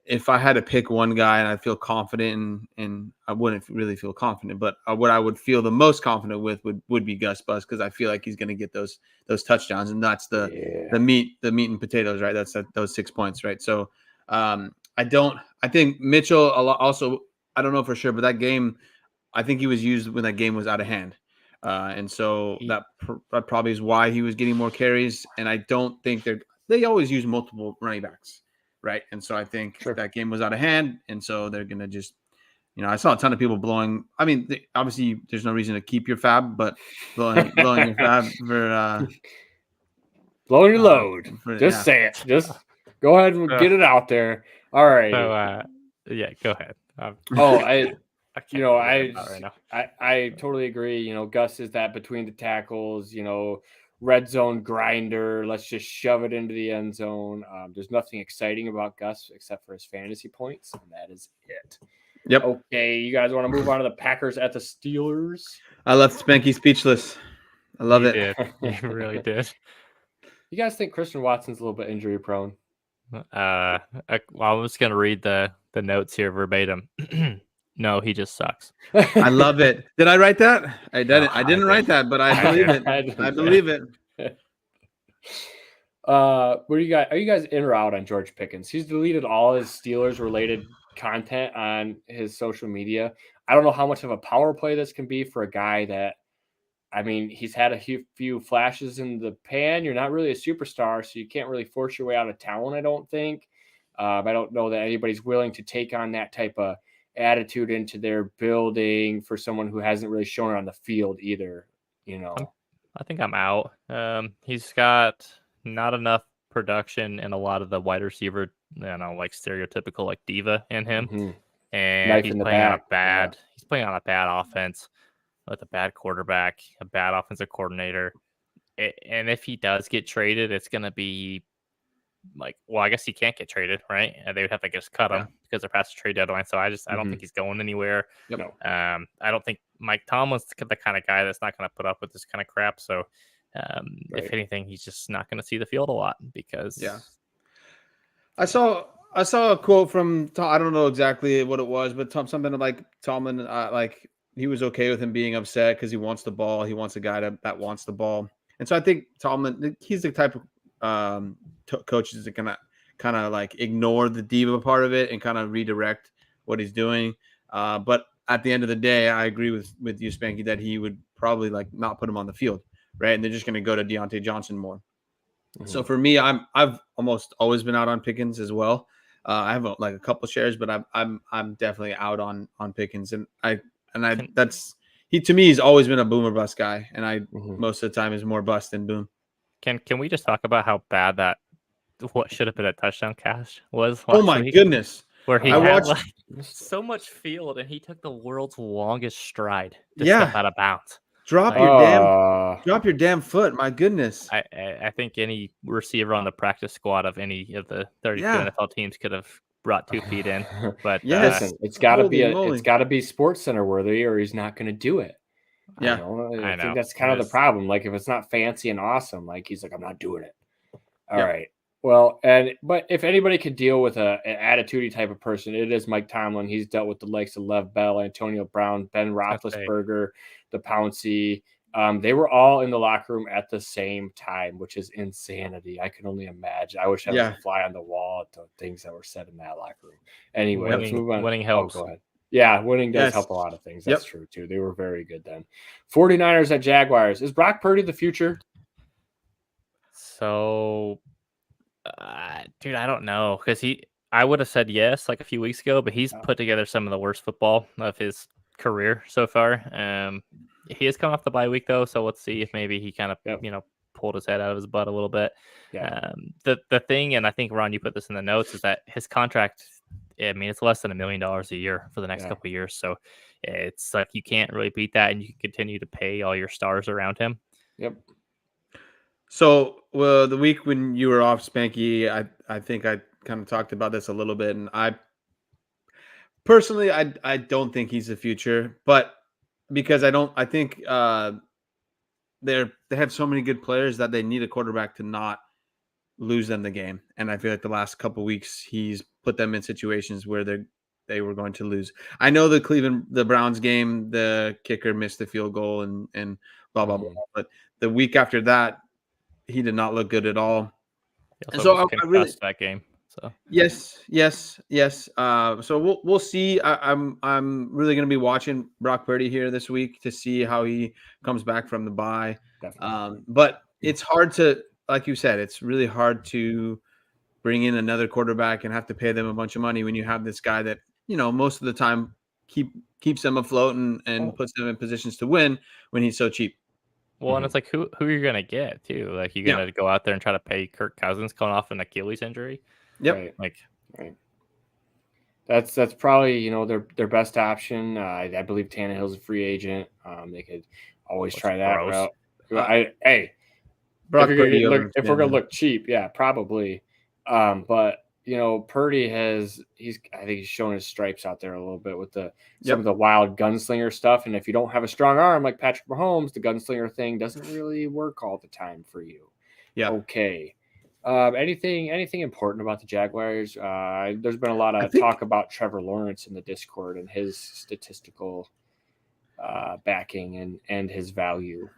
if I had to pick one guy and I feel confident and I wouldn't really feel confident, but what I would feel the most confident with would be Gus Bus because I feel like he's going to get those touchdowns, and that's the meat and potatoes, right? That's those 6 points, right? So I think Mitchell also I don't know for sure, but that game I think he was used when that game was out of hand. And so that probably is why he was getting more carries. And I don't think they always use multiple running backs, right? And so I think that game was out of hand. And so they're going to just, I saw a ton of people blowing. I mean, obviously there's no reason to keep your fab, but blowing your fab for blowing your load. Say it. Just go ahead and get it out there. All right. So yeah, go ahead. I totally agree. Gus is that between the tackles, red zone grinder. Let's just shove it into the end zone. There's nothing exciting about Gus except for his fantasy points, and that is it. Yep. Okay, you guys want to move on to the Packers at the Steelers? I left Spanky speechless. I love it. You really did. You guys think Christian Watson's a little bit injury prone? I'm just gonna read the notes here verbatim. No, he just sucks. I love it. Did I write that? I didn't write that, but I believe it. I believe it. What do you guys? Are you guys in or out on George Pickens? He's deleted all his Steelers related content on his social media. I don't know how much of a power play this can be for a guy that, I mean, he's had a few flashes in the pan. You're not really a superstar, so you can't really force your way out of talent, I don't think. I don't know that anybody's willing to take on that type of attitude into their building for someone who hasn't really shown it on the field either. I think I'm out. He's got not enough production in a lot of the wide receiver, like stereotypical like diva in him, and he's playing on a bad. He's playing on a bad offense with a bad quarterback, a bad offensive coordinator, and if he does get traded, it's going to be like, well, I guess he can't get traded, right? They would have to just cut him because they're past the trade deadline. So I don't think he's going anywhere. Yep. I don't think Mike Tomlin's the kind of guy that's not going to put up with this kind of crap. So if anything, he's just not going to see the field a lot because I saw a quote from Tom, I don't know exactly what it was, but something like Tomlin, like he was okay with him being upset because he wants the ball. He wants a guy that wants the ball. And so I think Tomlin, he's the type of coaches that can kind of like ignore the diva part of it and kind of redirect what he's doing. But at the end of the day, I agree with you, Spanky, that he would probably like not put him on the field, right? And they're just going to go to Deontay Johnson more. So for me, I've almost always been out on Pickens as well. I have a couple shares, but I'm definitely out on Pickens, and that's he to me he's always been a boomer bust guy, and most of the time is more bust than boom. Can we just talk about how bad that what should have been a touchdown catch was? Oh my goodness! Where he had so much field and he took the world's longest stride to step out of bounds. Drop your damn foot! My goodness! I think any receiver on the practice squad of any of the 32 NFL teams could have brought 2 feet in. But listen, it's got to be Sports Center worthy, or he's not going to do it. I think that's kind of the problem. Like if it's not fancy and awesome, like he's like, I'm not doing it. All right. Well, but if anybody could deal with an attitude type of person, it is Mike Tomlin. He's dealt with the likes of Lev Bell, Antonio Brown, Ben Roethlisberger, the Pouncey. They were all in the locker room at the same time, which is insanity. I can only imagine. I wish I was a fly on the wall at the things that were said in that locker room. Anyway, let's move on. Winning helps. Go ahead. Yeah, winning does help a lot of things. That's true, too. They were very good then. 49ers at Jaguars. Is Brock Purdy the future? So, dude, I don't know. Because I would have said yes like a few weeks ago, but he's put together some of the worst football of his career so far. He is coming off the bye week though, so let's see if maybe he kind of pulled his head out of his butt a little bit. Yeah. The thing, and I think Ron, you put this in the notes, is that his contract, I mean, it's less than $1 million a year for the next couple of years. So it's like you can't really beat that, and you can continue to pay all your stars around him. Yep. So, well, the week when you were off, Spanky, I think I kind of talked about this a little bit, and I personally, I don't think he's the future, but because I think they have so many good players that they need a quarterback to not lose them the game, and I feel like the last couple of weeks he's put them in situations where they were going to lose. I know the Browns game, the kicker missed the field goal and blah blah blah, but the week after that, he did not look good at all. And so I really that game. So yes. So we'll see. I'm really going to be watching Brock Purdy here this week to see how he comes back from the bye. But it's hard to, like you said, it's really hard to bring in another quarterback and have to pay them a bunch of money when you have this guy that most of the time keeps them afloat and puts them in positions to win when he's so cheap. Well, and it's like who are you gonna get too? Like you're gonna go out there and try to pay Kirk Cousins coming off an Achilles injury? Yep. Right. That's probably their best option. I believe Tannehill's a free agent. They could always try that route. Brock Purdy, if we're gonna look cheap, yeah, probably. But Purdy I think he's showing his stripes out there a little bit with some of the wild gunslinger stuff. And if you don't have a strong arm like Patrick Mahomes, the gunslinger thing doesn't really work all the time for you. Yeah. Okay. Anything important about the Jaguars? There's been a lot of talk about Trevor Lawrence in the Discord and his statistical backing and his value,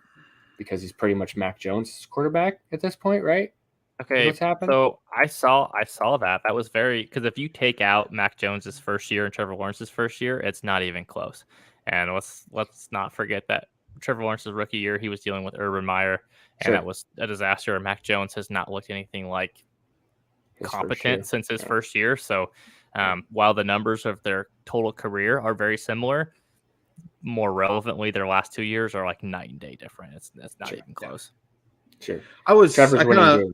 because he's pretty much Mac Jones' quarterback at this point, right? Okay, so I saw that. That was because if you take out Mac Jones's first year and Trevor Lawrence's first year, it's not even close. And let's not forget that Trevor Lawrence's rookie year, he was dealing with Urban Meyer, and that was a disaster. Mac Jones has not looked anything like competent since his first year. So while the numbers of their total career are very similar, more relevantly, their last 2 years are like night and day different. That's not even close. Sure. Trevor's winning game.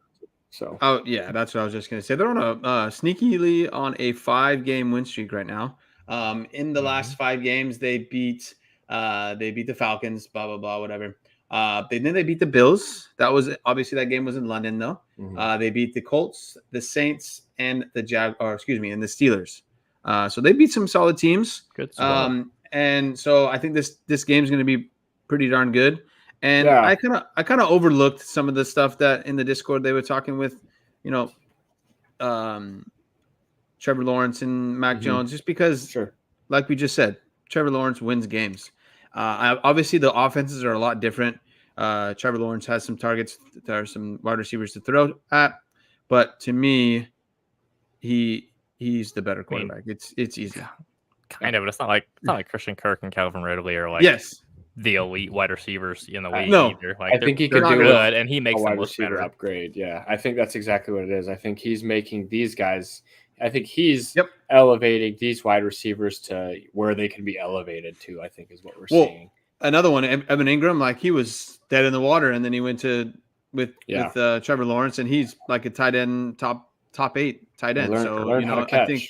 So. Oh yeah, that's what I was just gonna say. They're on sneakily on a 5-game win streak right now. In the last 5 games, they beat the Falcons, blah blah blah, whatever. Then they beat the Bills. That was obviously that game was in London though. They beat the Colts, the Saints, and the and the Steelers. So they beat some solid teams. Good. And so I think this game is going to be pretty darn good. And I kind of overlooked some of the stuff that in the Discord they were talking with, Trevor Lawrence and Mac Jones, just because, like we just said, Trevor Lawrence wins games. Obviously, the offenses are a lot different. Trevor Lawrence has some targets. There are some wide receivers to throw at, but to me, he's the better quarterback. It's easy. Kind of, but it's not like Christian Kirk and Calvin Ridley are like the elite wide receivers in the league either. Like, I think he could do good, and he makes them look better. Upgrade, yeah. I think that's exactly what it is. I think he's making these guys. I think he's elevating these wide receivers to where they can be elevated to. I think is what we're seeing. Another one, Evan Ingram, like he was dead in the water, and then he went with Trevor Lawrence, and he's like a tight end, top 8 tight end. I think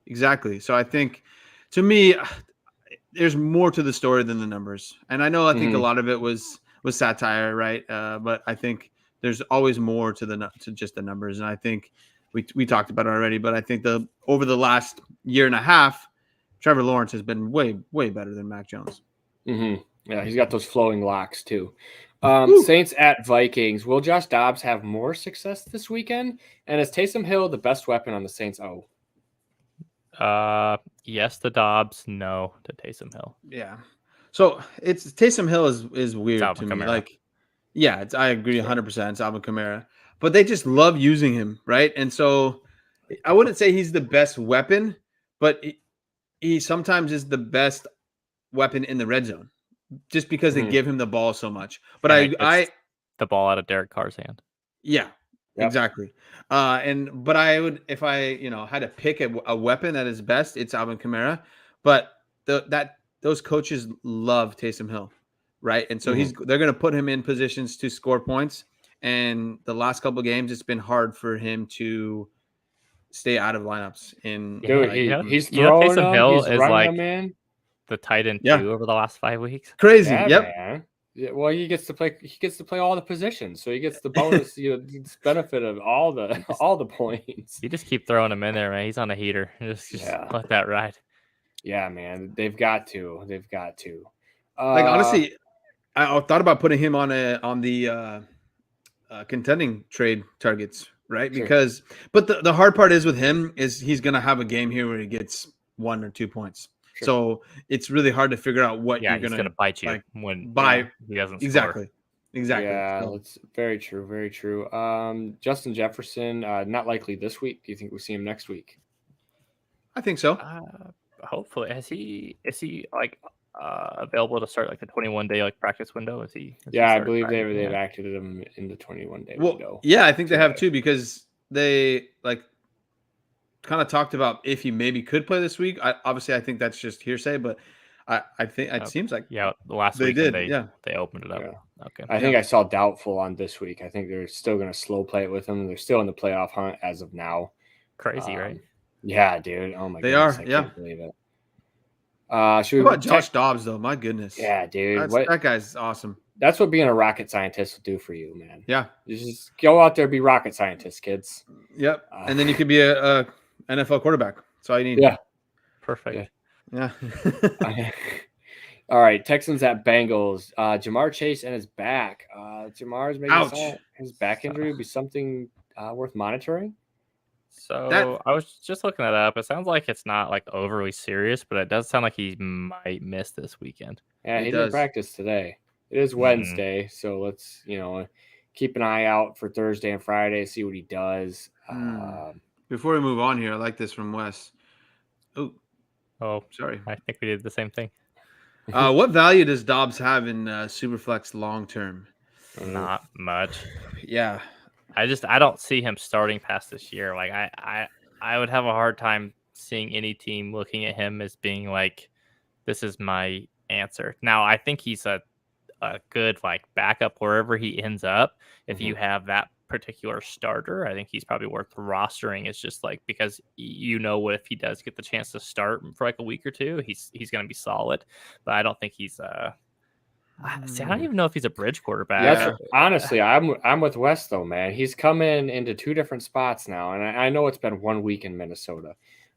exactly. So I think, to me, there's more to the story than the numbers. And I think a lot of it was satire, right? But I think there's always more to just the numbers. And I think we talked about it already, but I think over the last year and a half, Trevor Lawrence has been way, way better than Mac Jones. Yeah, he's got those flowing locks too. Saints at Vikings. Will Josh Dobbs have more success this weekend? And is Taysom Hill the best weapon on the Saints? Yes to Dobbs, no to Taysom Hill. Yeah. So it's Taysom Hill is weird to me. Like, I agree 100%. It's Alvin Kamara, but they just love using him, right? And so I wouldn't say he's the best weapon, but he sometimes is the best weapon in the red zone, just because they give him the ball so much. But I the ball out of Derek Carr's hand. Yeah. Yep. Exactly. But I would, if I, had to pick a weapon that is best, it's Alvin Kamara. But those coaches love Taysom Hill. right? And so they're going to put him in positions to score points. And the last couple of games, it's been hard for him to stay out of lineups. He's throwing them. He's running them in. The tight end 2 over the last 5 weeks. Crazy. Yeah, yep. Man. Yeah, well, he gets to play all the positions, so he gets the bonus, benefit of all the points. You just keep throwing him in there, man. He's on a heater. Just let that ride. Yeah, man. They've got to. Honestly, I thought about putting him on the contending trade targets, right? Sure. But the hard part is with him is he's gonna have a game here where he gets 1 or 2 points. Sure. So it's really hard to figure out what you're gonna bite you when he doesn't exactly. score. Exactly. Yeah, that's very true. Very true. Justin Jefferson, not likely this week. Do you think we'll see him next week? I think so. Hopefully. Is he available to start like the 21-day practice window? I believe they've activated him in the 21-day window. Yeah, I think they have too, because they kind of talked about if he maybe could play this week. I think that's just hearsay, but I think it seems like the last week they opened it up. Yeah. Okay. I think I saw doubtful on this week. I think they're still going to slow play it with him. They're still in the playoff hunt as of now. Crazy, right? Yeah, dude. Oh my god. They are. I can't believe it. What about Josh Dobbs though? My goodness. Yeah, dude. That guy's awesome. That's what being a rocket scientist will do for you, man. Yeah. You just go out there, be rocket scientists, kids. Yep. And then you could be a NFL quarterback. That's all you need. Yeah. Perfect. Yeah. All right. Texans at Bengals. Jamar Chase and his back. Jamar's maybe his back injury would be something worth monitoring. So I was just looking that up. It sounds like it's not overly serious, but it does sound like he might miss this weekend. Yeah, he didn't practice today. It is Wednesday, so let's keep an eye out for Thursday and Friday, see what he does. Before we move on here, I like this from Wes. Oh, sorry. I think we did the same thing. What value does Dobbs have in Superflex long term? Not much. Yeah. I don't see him starting past this year. I would have a hard time seeing any team looking at him as being this is my answer. Now, I think he's a good backup wherever he ends up. If you have that particular starter, I think he's probably worth rostering. It's just because what if he does get the chance to start for a week or two, he's going to be solid. But I don't think he's see, I don't even know if he's a bridge quarterback. Yeah. Honestly, I'm with Wes though, man. He's come into 2 different spots now, and I know it's been 1 week in Minnesota,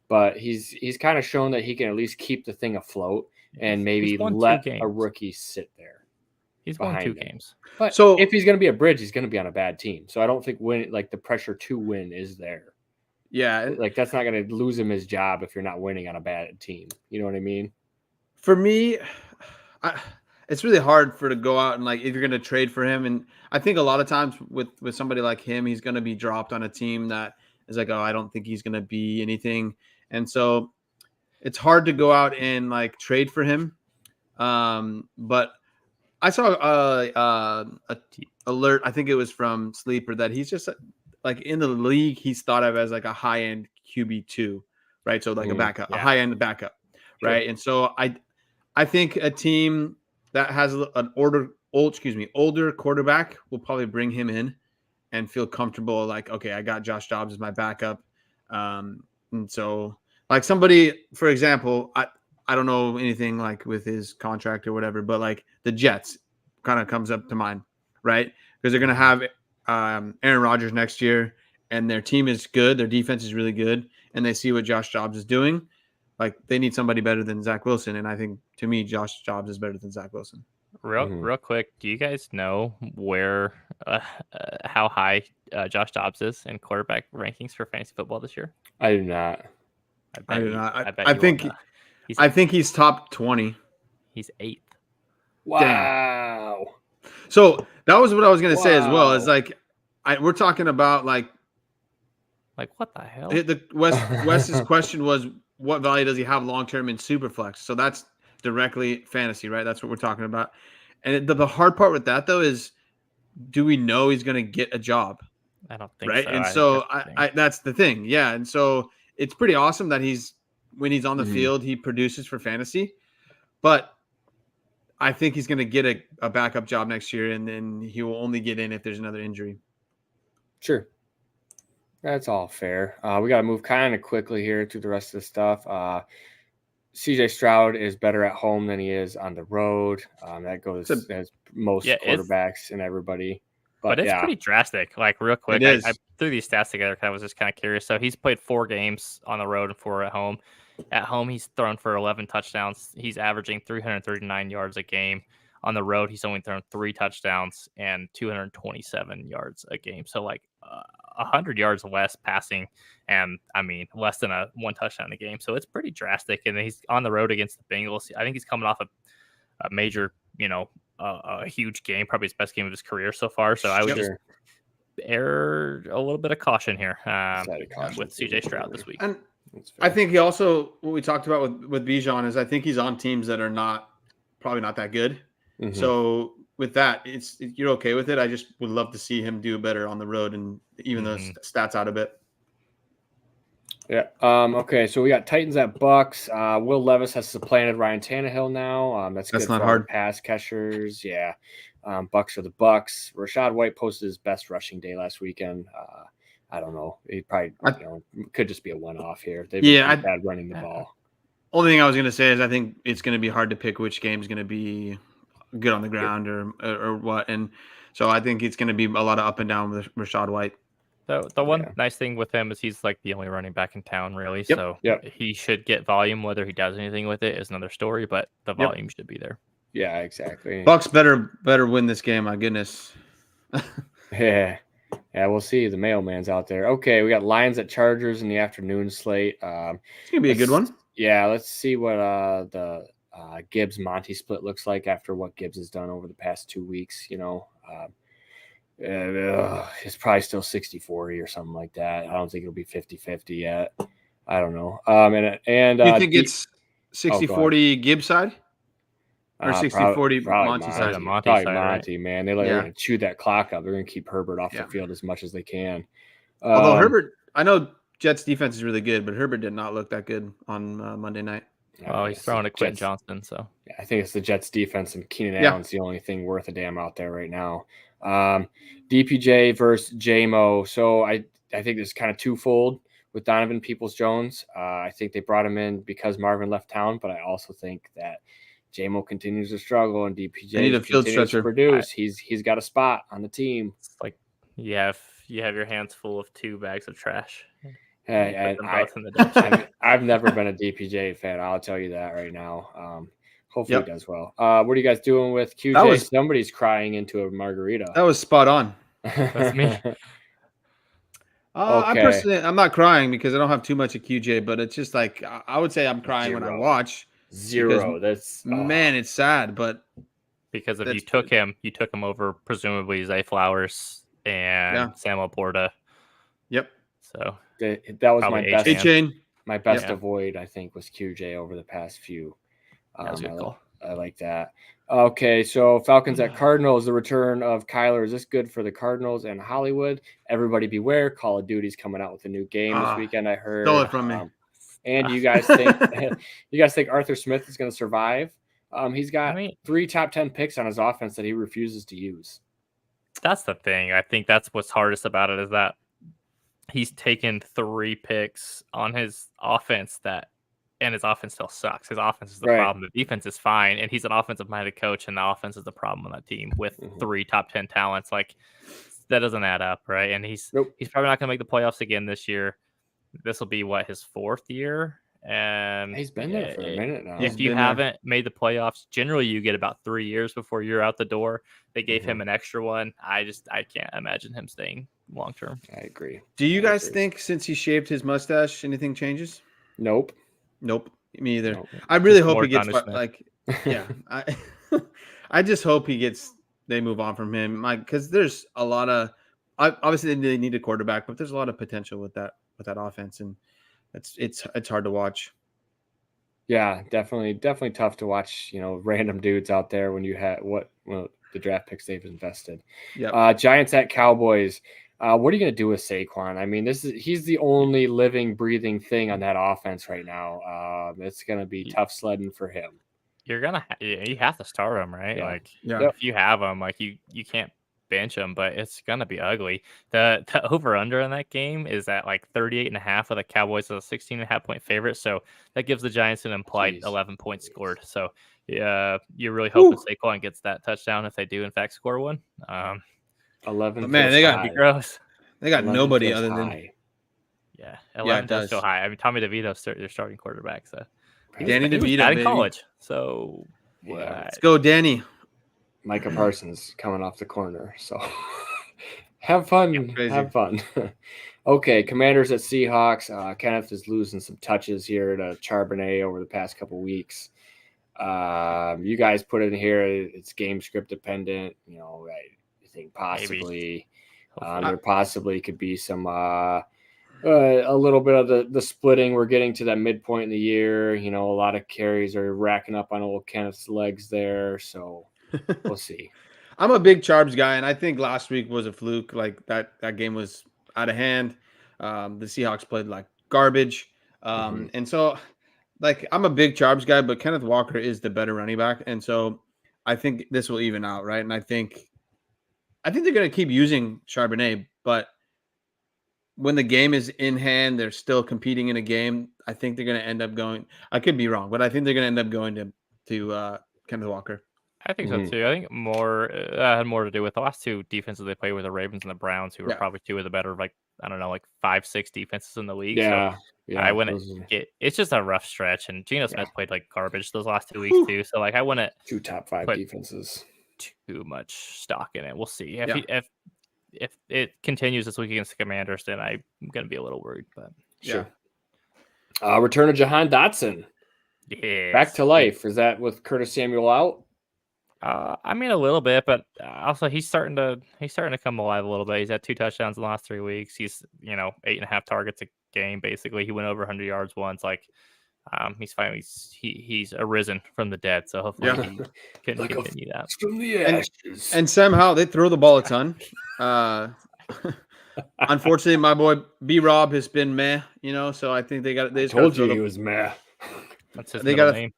but he's kind of shown that he can at least keep the thing afloat and maybe let a rookie sit there. He's won 2 games. But so if he's going to be a bridge, he's going to be on a bad team. So I don't think the pressure to win is there. Yeah, that's not going to lose him his job if you're not winning on a bad team. You know what I mean? For me, it's really hard to go out and if you're going to trade for him. And I think a lot of times with somebody like him, he's going to be dropped on a team that is I don't think he's going to be anything. And so it's hard to go out and trade for him. But I saw a alert. I think it was from Sleeper that he's just in the league. He's thought of as a high end QB2, right? So a backup, a high end backup, right? And so I think a team that has an older quarterback will probably bring him in and feel comfortable. Okay, I got Josh Dobbs as my backup. And so somebody, for example, I don't know anything with his contract or whatever, but the Jets kind of comes up to mind, right? Because they're going to have Aaron Rodgers next year, and their team is good. Their defense is really good, and they see what Josh Dobbs is doing. They need somebody better than Zach Wilson, and I think to me, Josh Dobbs is better than Zach Wilson. Real quick, do you guys know where how high Josh Dobbs is in quarterback rankings for fantasy football this year? I do not. I do not. I think he's top 20. He's 8th. Wow. Damn. So that was what I was going to say as well. Is we're talking about what the hell? Wes's question was, what value does he have long term in Superflex? So that's directly fantasy, right? That's what we're talking about. And the hard part with that though is, do we know he's going to get a job? I don't think right. So. And so that's the thing. Yeah. And so it's pretty awesome that when he's on the field, he produces for fantasy. But I think he's going to get a backup job next year, and then he will only get in if there's another injury. Sure. That's all fair. We got to move kind of quickly here through the rest of the stuff. CJ Stroud is better at home than he is on the road. That goes as most quarterbacks and everybody. But it's pretty drastic. Like, real quick, I threw these stats together because I was just kind of curious. So he's played 4 games on the road and 4 at home. At home, he's thrown for 11 touchdowns. He's averaging 339 yards a game. On the road, he's only thrown 3 touchdowns and 227 yards a game. So, like, 100 yards less passing and, less than 1 touchdown a game. So it's pretty drastic. And then he's on the road against the Bengals. I think he's coming off a major, a huge game, probably his best game of his career so far. So I would just err a little bit of caution here with CJ Stroud this week. And I think he also, what we talked about with Bijan is I think he's on teams that are probably not that good. Mm-hmm. So with that, you're okay with it. I just would love to see him do better on the road and even those stats out a bit. Yeah. Okay. So we got Titans at Bucks. Will Levis has supplanted Ryan Tannehill now. That's good not hard. Pass catchers. Yeah. Bucks are the Bucks. Rashad White posted his best rushing day last weekend. I don't know. He probably could just be a one-off here. They've been bad running the ball. Only thing I was going to say is I think it's going to be hard to pick which game is going to be good on the ground or what. And so I think it's going to be a lot of up and down with Rashad White. The one nice thing with him is he's like the only running back in town, really. Yep. So he should get volume. Whether he does anything with it is another story, but the volume should be there. Yeah, exactly. Bucks better win this game. My goodness. Yeah, we'll see. The mailman's out there. Okay, we got Lions at Chargers in the afternoon slate. It's gonna be a good one. Yeah, let's see what the Gibbs Monty split looks like after what Gibbs has done over the past 2 weeks. It's probably still 60-40 or something like that. I don't think it'll be 50-50 yet. I don't know. And you think it's 60-40 Gibbs side? Or 60-40 Monty side? Probably Monty, right? Man. They're going to chew that clock up. They're going to keep Herbert off the field as much as they can. Although Herbert, I know Jets defense is really good, but Herbert did not look that good on Monday night. Oh, he's throwing to Quentin Johnston. So I think it's the Jets defense, and Keenan Allen's the only thing worth a damn out there right now. DPJ versus JMO. So I think this is kind of twofold with Donovan Peoples-Jones. I think they brought him in because Marvin left town, but I also think that JMO continues to struggle and DPJ need a field continues stretcher. To produce. He's got a spot on the team. It's like you have your hands full of 2 bags of trash. Hey, I've never been a DPJ fan. I'll tell you that right now. Hopefully he does well. What are you guys doing with QJ? Somebody's crying into a margarita. That was spot on. That's me. Okay. I'm not crying because I don't have too much of QJ, but it's just like I would say I'm crying when I watch. Zero. Man, it's sad, but because if you took him over presumably Zay Flowers and Sam Laporta. Yep. So that was my best. A-chain. My best avoid, I think, was QJ over the past few. That was a good call. I like that. Okay, so Falcons at Cardinals, the return of Kyler. Is this good for the Cardinals and Hollywood? Everybody beware. Call of Duty's coming out with a new game this weekend, I heard. Stole it from me. And you guys think Arthur Smith is going to survive? He's got 3 top 10 picks on his offense that he refuses to use. That's the thing. I think that's what's hardest about it is that he's taken 3 picks on his offense and his offense still sucks. His offense is the problem. The defense is fine, and he's an offensive-minded coach, and the offense is the problem on that team with 3 top 10 talents. Like, that doesn't add up, right? And he's probably not going to make the playoffs again this year. This will be, his 4th year? And he's been there for a minute now. If you haven't made the playoffs, generally you get about 3 years before you're out the door. They gave him an extra one. I can't imagine him staying long term. I agree. Do you guys think since he shaved his mustache, anything changes? Nope. Me either. Nope. I really hope he gets I just hope they move on from him. Because there's a lot of obviously they need a quarterback, but there's a lot of potential with that offense, and it's hard to watch. Yeah, definitely tough to watch. Random dudes out there when you have the draft picks they've invested. Yeah. Giants at Cowboys. What are you going to do with Saquon? I mean, he's the only living, breathing thing on that offense right now. It's going to be tough sledding for him. you have to start him, right? Yeah. Like, Yeah. if you have him, like you can't bench him, but it's gonna be ugly. The over under in that game is at like 38.5, with the Cowboys as a 16.5 point favorite. So that gives the Giants an implied 11 points scored. So yeah, you're really hoping Saquon gets that touchdown if they do in fact score one. 11. Man, they got gross. They got nobody other than Yeah, 11 it does feel does. high. I mean, Tommy DeVito's their starting quarterback, so Danny he was DeVito, bad in baby. college. So Let's go, Danny. Micah Parsons coming off the corner. So have fun. Have fun. Okay, Commanders at Seahawks. Kenneth is losing some touches here to Charbonnet over the past couple weeks. You guys put in here, it's game script dependent. You know, I think possibly there possibly could be some a little bit of the splitting. We're getting to that midpoint in the year. You know, a lot of carries are racking up on old Kenneth's legs there. So we'll see. I'm a big Charbs guy, and I think last week was a fluke. Like that game was out of hand. The Seahawks played like garbage. And so like I'm a big Charbs guy, but Kenneth Walker is the better running back. And so I think this will even out, right? And I think they're gonna keep using Charbonnet, but when the game is in hand, they're still competing in a game. I think they're gonna end up going. I could be wrong, but I think they're gonna end up going to Kenneth Walker. I think so too. I think more had more to do with the last two defenses they played with the Ravens and the Browns, who were probably two of the better, like I don't know, like 5-6 defenses in the league. Yeah, so I wouldn't. It's just a rough stretch, and Geno Smith played like garbage those last 2 weeks too. So like I wouldn't 2 top 5 defenses. Too much stock in it. We'll see if it continues this week against the Commanders, then I'm gonna be a little worried. But sure. Return of Jahan Dotson. Yeah, back to life. Is that with Curtis Samuel out? I mean a little bit, but also he's starting to come alive a little bit. He's had 2 touchdowns in the last 3 weeks. He's 8.5 targets a game basically. He went over 100 yards once. Like he's finally he's arisen from the dead. So hopefully he can continue that. From the ashes. And somehow they throw the ball a ton. Unfortunately, my boy B Rob has been meh. So I think they got. They told you he was meh. That's his they got name. to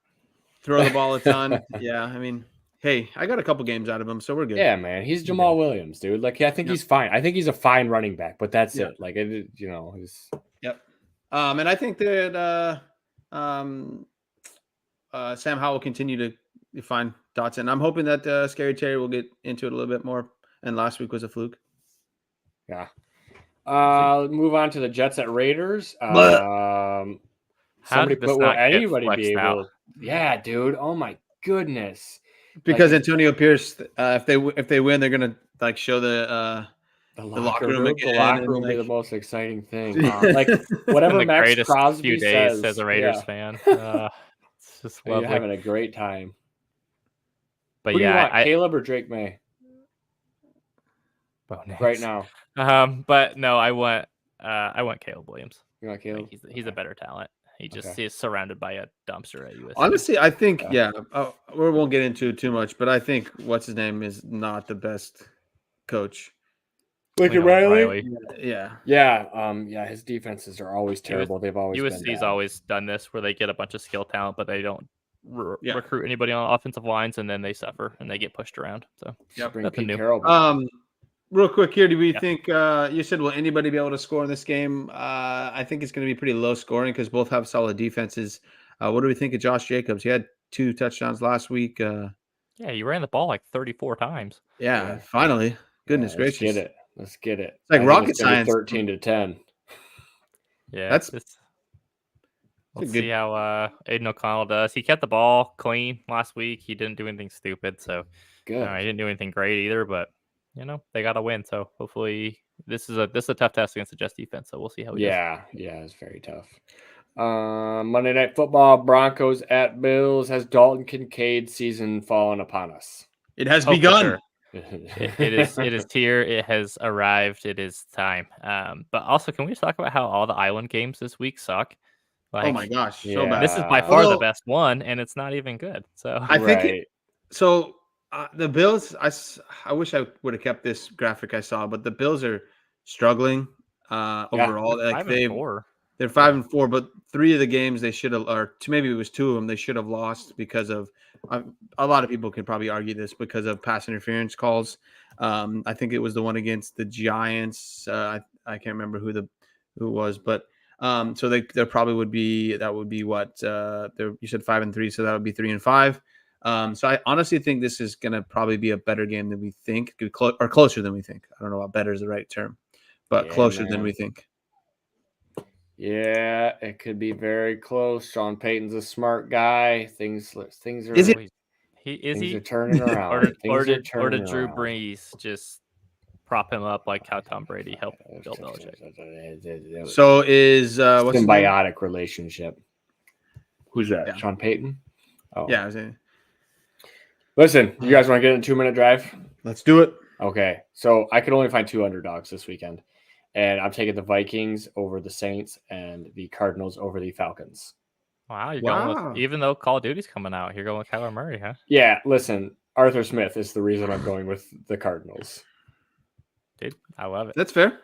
throw the ball a ton. Yeah, I mean. Hey, I got a couple games out of him, so we're good. Yeah, man. He's Jamal Williams, dude. Like, I think he's fine. I think he's a fine running back, but that's it. Like, he's. Yep. And I think that Sam Howell will continue to find Dotson. I'm hoping that Scary Terry will get into it a little bit more. And last week was a fluke. Yeah. Move on to the Jets at Raiders. Somebody put will anybody be able? Out? Yeah, dude. Oh my goodness. Because Antonio Pierce, if they win, they're gonna like show the locker room again. The locker room will be the most exciting thing. Like whatever Max Crosby says as a Raiders fan. It's just lovely. You're having a great time. But Who do you want, Caleb or Drake May? Right now. But no, I want Caleb Williams. You want Caleb? He's a better talent. He just is surrounded by a dumpster at USC. Honestly, I think we won't get into it too much, but I think what's his name is not the best coach. Lincoln Riley? Yeah. His defenses are always terrible. They've always USC's always done this where they get a bunch of skill talent, but they don't recruit anybody on offensive lines, and then they suffer and they get pushed around. So nothing new. Real quick here, do we think you said will anybody be able to score in this game? I think it's going to be pretty low scoring because both have solid defenses. What do we think of Josh Jacobs? He had 2 touchdowns last week. He ran the ball like 34 times. Yeah. Finally. Goodness gracious. Let's get it. It's like rocket science. 13-10. Yeah. Let's see how Aiden O'Connell does. He kept the ball clean last week. He didn't do anything stupid. So good. He didn't do anything great either, but they got to win. So hopefully this is a tough test against the Jets defense. So we'll see how he does. Yeah, it's very tough. Monday Night Football, Broncos at Bills. Has Dalton Kincaid's season fallen upon us? It has begun. Sure. It is here. It has arrived. It is time. But also, can we just talk about how all the island games this week suck? Like, oh my gosh, so bad. This is by far the best one, and it's not even good. So I think the Bills. I wish I would have kept this graphic I saw, but the Bills are struggling overall. like 5-4. They're 5-4, but 3 of the games they should have, or maybe it was 2 of them they should have lost because of. A lot of people could probably argue this because of pass interference calls. I think it was the one against the Giants. I can't remember who it was, but so there probably would be what you said 5-3, so that would be 3-5. So I honestly think this is going to probably be a better game than we think, or closer than we think. I don't know what better is the right term, but closer than we think. Yeah, it could be very close. Sean Payton's a smart guy. Things are He turning around. or did Drew Brees just prop him up like how Tom Brady helped Bill Belichick? So is what's symbiotic relationship? Who's that? Yeah. Sean Payton? Oh yeah. I was saying. Listen, you guys want to get in a 2-minute drive? Let's do it. Okay, so I could only find 2 underdogs this weekend. And I'm taking the Vikings over the Saints and the Cardinals over the Falcons. Wow, you're going with, even though Call of Duty's coming out, you're going with Kyler Murray, huh? Yeah, listen, Arthur Smith is the reason I'm going with the Cardinals. Dude, I love it. That's fair.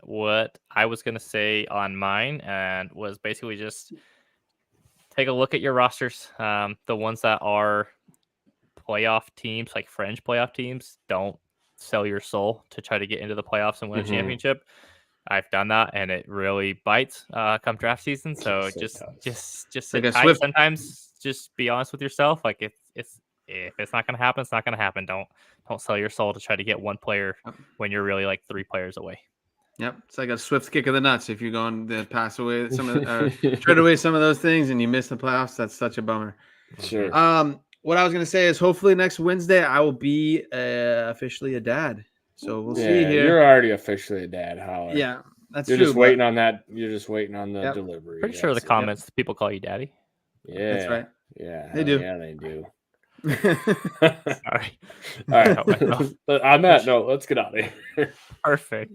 What I was going to say on mine and was basically just take a look at your rosters. The ones that are playoff teams, like fringe playoff teams, don't sell your soul to try to get into the playoffs and win a championship. I've done that and it really bites come draft season. So just sit tight. Sometimes just be honest with yourself. Like if it's not going to happen, it's not going to happen. Don't sell your soul to try to get one player when you're really like 3 players away. Yep, it's like a swift kick of the nuts. If you're going to pass away trade away some of those things and you miss the playoffs, that's such a bummer. Sure. What I was going to say is hopefully next Wednesday I will be officially a dad. So we'll see here. You're already officially a dad, Howard. Yeah, that's true. You're just waiting on that. You're just waiting on the delivery. Pretty sure the comments people call you daddy. Yeah, that's right. Yeah, they do. Yeah, they do. Sorry. All right. On that note, let's get out of here. Perfect.